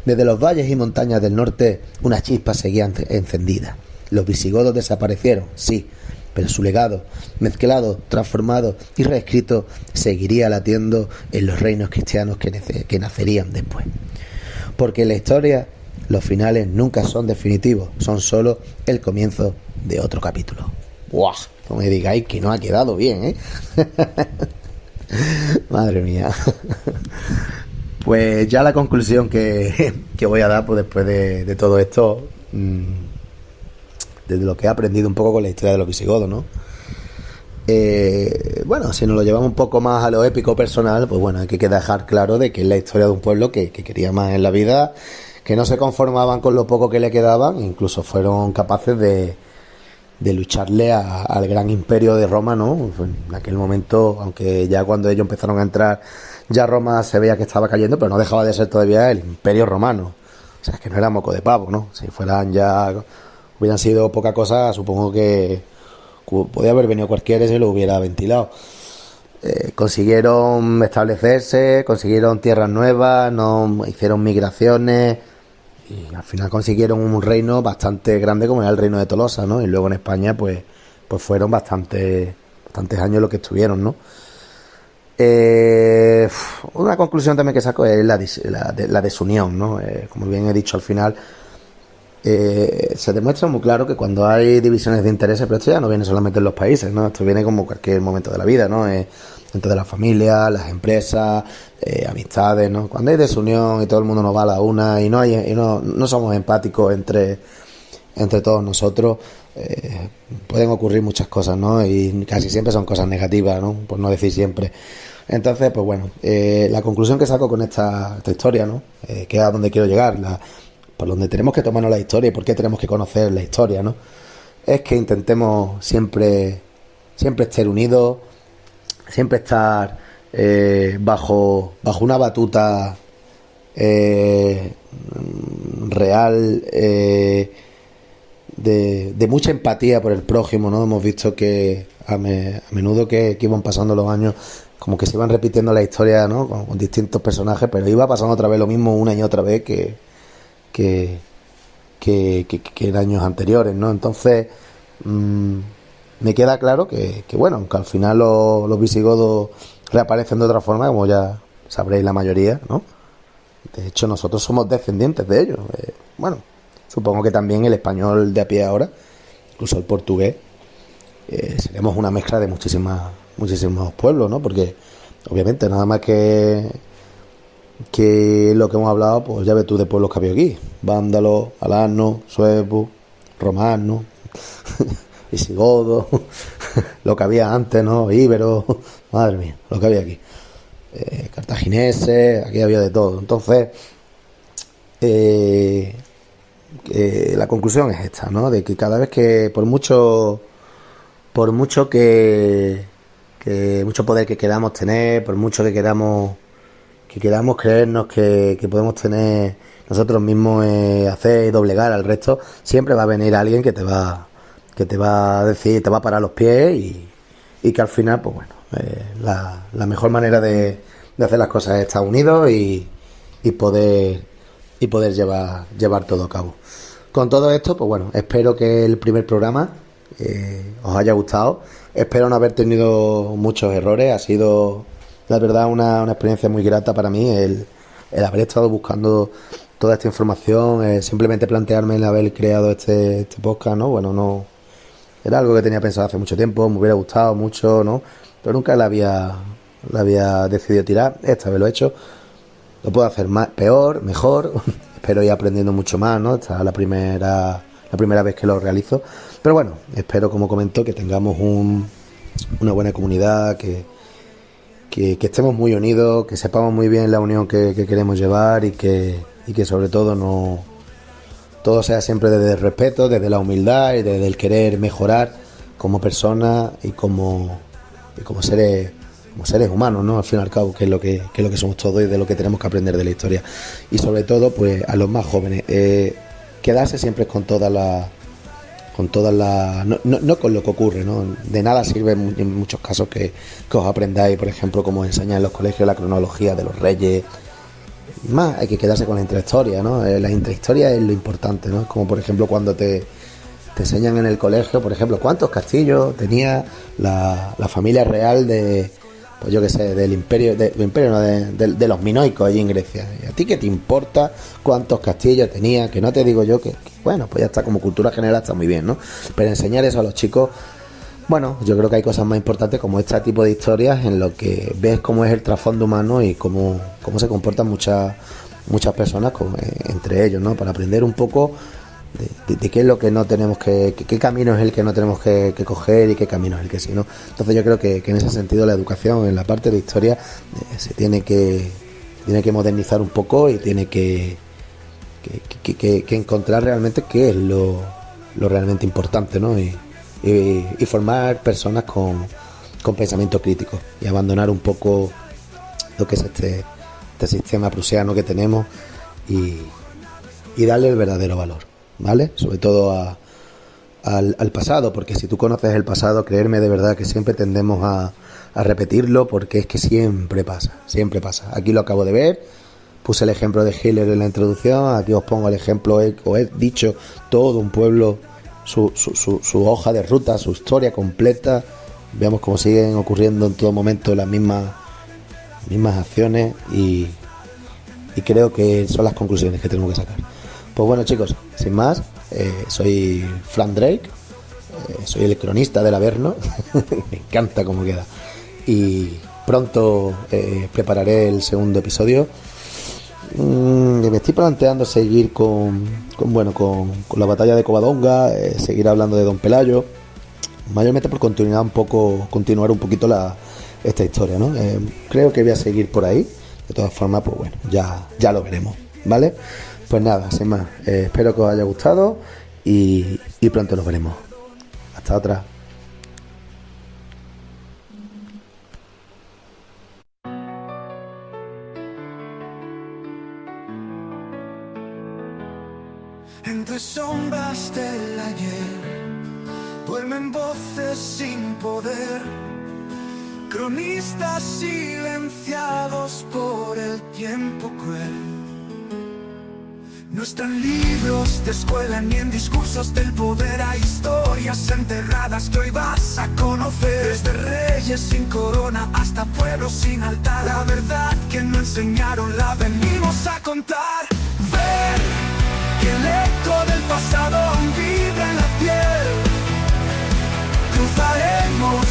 Desde los valles y montañas del norte, una chispa seguía encendida. Los visigodos desaparecieron, sí, pero su legado, mezclado, transformado y reescrito, seguiría latiendo en los reinos cristianos que nacerían después. Porque en la historia, los finales nunca son definitivos, son solo el comienzo de otro capítulo. ¡Buah! No me digáis que no ha quedado bien, ¿eh? Madre mía. Pues ya la conclusión que voy a dar, pues después de todo esto, desde lo que he aprendido un poco con la historia de los visigodos, ¿no? Bueno, si nos lo llevamos un poco más a lo épico personal, pues bueno, hay que dejar claro de que es la historia de un pueblo que quería más en la vida, que no se conformaban con lo poco que le quedaban, incluso fueron capaces de lucharle al gran imperio de Roma, ¿no? En aquel momento, aunque ya cuando ellos empezaron a entrar, ya Roma se veía que estaba cayendo, pero no dejaba de ser todavía el imperio romano. O sea, es que no era moco de pavo, ¿no? Si hubieran sido poca cosa, supongo que podía haber venido cualquiera y se lo hubiera ventilado. Consiguieron establecerse, consiguieron tierras nuevas, no hicieron migraciones y al final consiguieron un reino bastante grande como era el reino de Tolosa, ¿no? Y luego en España pues fueron bastantes años lo que estuvieron, ¿no? Una conclusión también que saco es la desunión, ¿no? Como bien he dicho al final, se demuestra muy claro que cuando hay divisiones de intereses, pero esto ya no viene solamente en los países, ¿no? Esto viene como cualquier momento de la vida, ¿no? Dentro de la familia, las empresas, amistades, ¿no? Cuando hay desunión y todo el mundo nos va a la una y no somos empáticos entre todos nosotros, pueden ocurrir muchas cosas, ¿no? Y casi siempre son cosas negativas, ¿no? Por no decir siempre. Entonces, pues bueno, la conclusión que saco con esta historia, ¿no? Que es a donde quiero llegar, por donde tenemos que tomarnos la historia y por qué tenemos que conocer la historia, ¿no? Es que intentemos siempre estar unidos, siempre estar bajo una batuta real, de mucha empatía por el prójimo, ¿no? Hemos visto que a menudo que iban pasando los años, como que se iban repitiendo la historia, ¿no? Con distintos personajes, pero iba pasando otra vez lo mismo una y otra vez que en años anteriores, ¿no? Entonces me queda claro que bueno, aunque al final los visigodos reaparecen de otra forma, como ya sabréis la mayoría, ¿no? De hecho, nosotros somos descendientes de ellos. Bueno, supongo que también el español de a pie ahora, incluso el portugués, seremos una mezcla de muchísimos pueblos, ¿no? Porque obviamente nada más que lo que hemos hablado, pues ya ves tú de pueblos que había aquí: vándalos, alanos, suevos, romanos, visigodos, lo que había antes, ¿no? Íberos, madre mía, lo que había aquí, cartagineses, aquí había de todo. Entonces la conclusión es esta, ¿no? De que cada vez que por mucho que mucho poder que queramos tener, por mucho que queramos creernos que podemos tener nosotros mismos, hacer y doblegar al resto, siempre va a venir alguien que te va a decir, te va a parar los pies y que al final, pues bueno, la mejor manera de hacer las cosas es estar unidos y poder llevar todo a cabo. Con todo esto, pues bueno, espero que el primer programa os haya gustado. Espero no haber tenido muchos errores. Ha sido, la verdad, una experiencia muy grata para mí el haber estado buscando toda esta información, simplemente plantearme el haber creado este podcast, ¿no? Bueno, no era algo que tenía pensado hace mucho tiempo, me hubiera gustado mucho, ¿no? Pero nunca la había decidido tirar. Esta vez lo he hecho. Lo puedo hacer más, peor, mejor. Espero ir aprendiendo mucho más, ¿no? Esta es la primera vez que lo realizo. Pero bueno, espero, como comento, que tengamos una buena comunidad, que estemos muy unidos, que sepamos muy bien la unión que queremos llevar y que sobre todo no todo sea siempre desde el respeto, desde la humildad y desde el querer mejorar como personas y como seres humanos, ¿no? Al fin y al cabo, que es lo que somos todos y de lo que tenemos que aprender de la historia. Y sobre todo, pues a los más jóvenes, quedarse siempre con todas las no con lo que ocurre, ¿no? De nada sirve en muchos casos que os aprendáis, por ejemplo, como enseñan en los colegios la cronología de los reyes. Más hay que quedarse con la intrahistoria, ¿no? La intrahistoria es lo importante, ¿no? Como por ejemplo cuando te enseñan en el colegio, por ejemplo, cuántos castillos tenía la familia real de, pues yo qué sé, del imperio, de los minoicos allí en Grecia. ¿Y a ti qué te importa cuántos castillos tenía? Que no te digo yo que bueno, pues ya está, como cultura general está muy bien, ¿no? Pero enseñar eso a los chicos, bueno, yo creo que hay cosas más importantes como este tipo de historias en lo que ves cómo es el trasfondo humano y cómo se comportan muchas personas entre ellos, ¿no? Para aprender un poco de qué es lo que no tenemos qué camino es el que no tenemos que coger y qué camino es el que sí, ¿no? Entonces yo creo que en ese sentido la educación en la parte de historia se tiene que modernizar un poco y tiene que encontrar realmente qué es lo realmente importante, ¿no? Y formar personas con pensamiento crítico y abandonar un poco lo que es este sistema prusiano que tenemos y darle el verdadero valor, ¿vale? Sobre todo al pasado, porque si tú conoces el pasado, creerme de verdad que siempre tendemos a repetirlo, porque es que siempre pasa. Aquí lo acabo de ver. Puse el ejemplo de Hitler en la introducción, aquí os pongo el ejemplo, os he dicho todo un pueblo, su hoja de ruta, su historia completa. Veamos cómo siguen ocurriendo en todo momento las mismas acciones y creo que son las conclusiones que tenemos que sacar. Pues bueno, chicos, sin más, soy Fran Drake, soy el cronista del Averno, me encanta cómo queda, y pronto prepararé el segundo episodio. Me estoy planteando seguir con la batalla de Covadonga, seguir hablando de Don Pelayo, mayormente por continuar un poquito esta historia, ¿no? Creo que voy a seguir por ahí. De todas formas, pues bueno, ya lo veremos, ¿vale? Pues nada, sin más, espero que os haya gustado y pronto nos veremos. Hasta otra. Entre sombras del ayer duermen voces sin poder, cronistas silenciados por el tiempo cruel. No están libros de escuela ni en discursos del poder, hay historias enterradas que hoy vas a conocer. Desde reyes sin corona hasta pueblos sin altar, la verdad que no enseñaron la venimos a contar. Ver que el eco del pasado aún vibra en la piel. Cruzaremos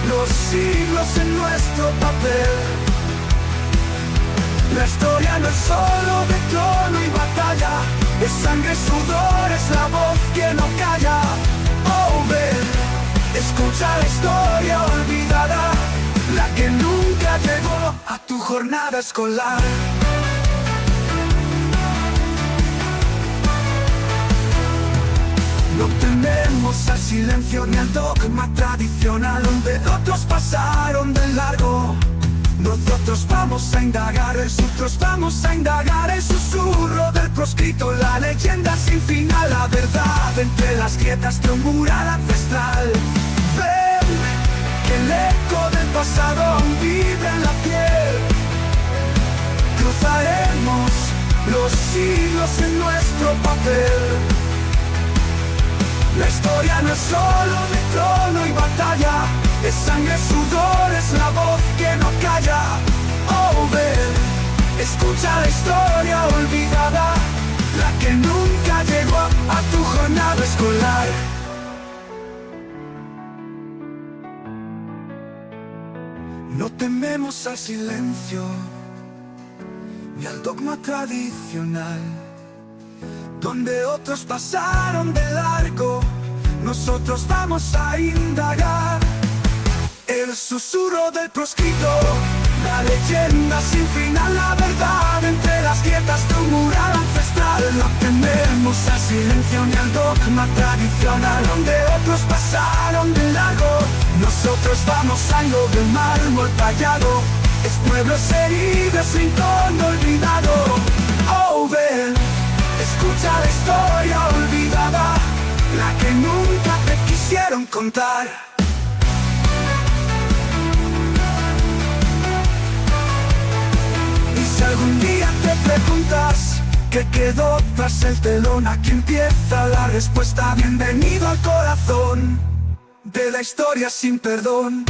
los siglos en nuestro papel. La historia no es solo de trono y batalla, es sangre, sudor, es la voz que no calla. Oh, ven, escucha la historia olvidada, la que nunca llegó a tu jornada escolar. No tememos al silencio ni al dogma tradicional, donde otros pasaron de largo. Nosotros vamos a indagar el susurro del proscrito, la leyenda sin final, la verdad entre las grietas de un mural ancestral. Ven que el eco del pasado aún vibra en la piel. Cruzaremos los siglos en nuestro papel. historia no es solo de trono y batalla, es sangre, sudor, es la voz que no calla. Oh, ven, escucha la historia olvidada, la que nunca llegó a tu jornada escolar. No tememos al silencio ni al dogma tradicional. Donde otros pasaron de largo, nosotros vamos a indagar. El susurro del proscrito, la leyenda sin final, la verdad entre las grietas de un mural ancestral. No tememos al silencio ni al dogma tradicional. Donde otros pasaron de largo, nosotros vamos a lo del mármol tallado. Es pueblos heridos, rincón olvidado. Oh, ven, escucha la historia olvidada, la que nunca te quisieron contar. Y si algún día te preguntas qué quedó tras el telón, aquí empieza la respuesta. Bienvenido al corazón de la historia sin perdón.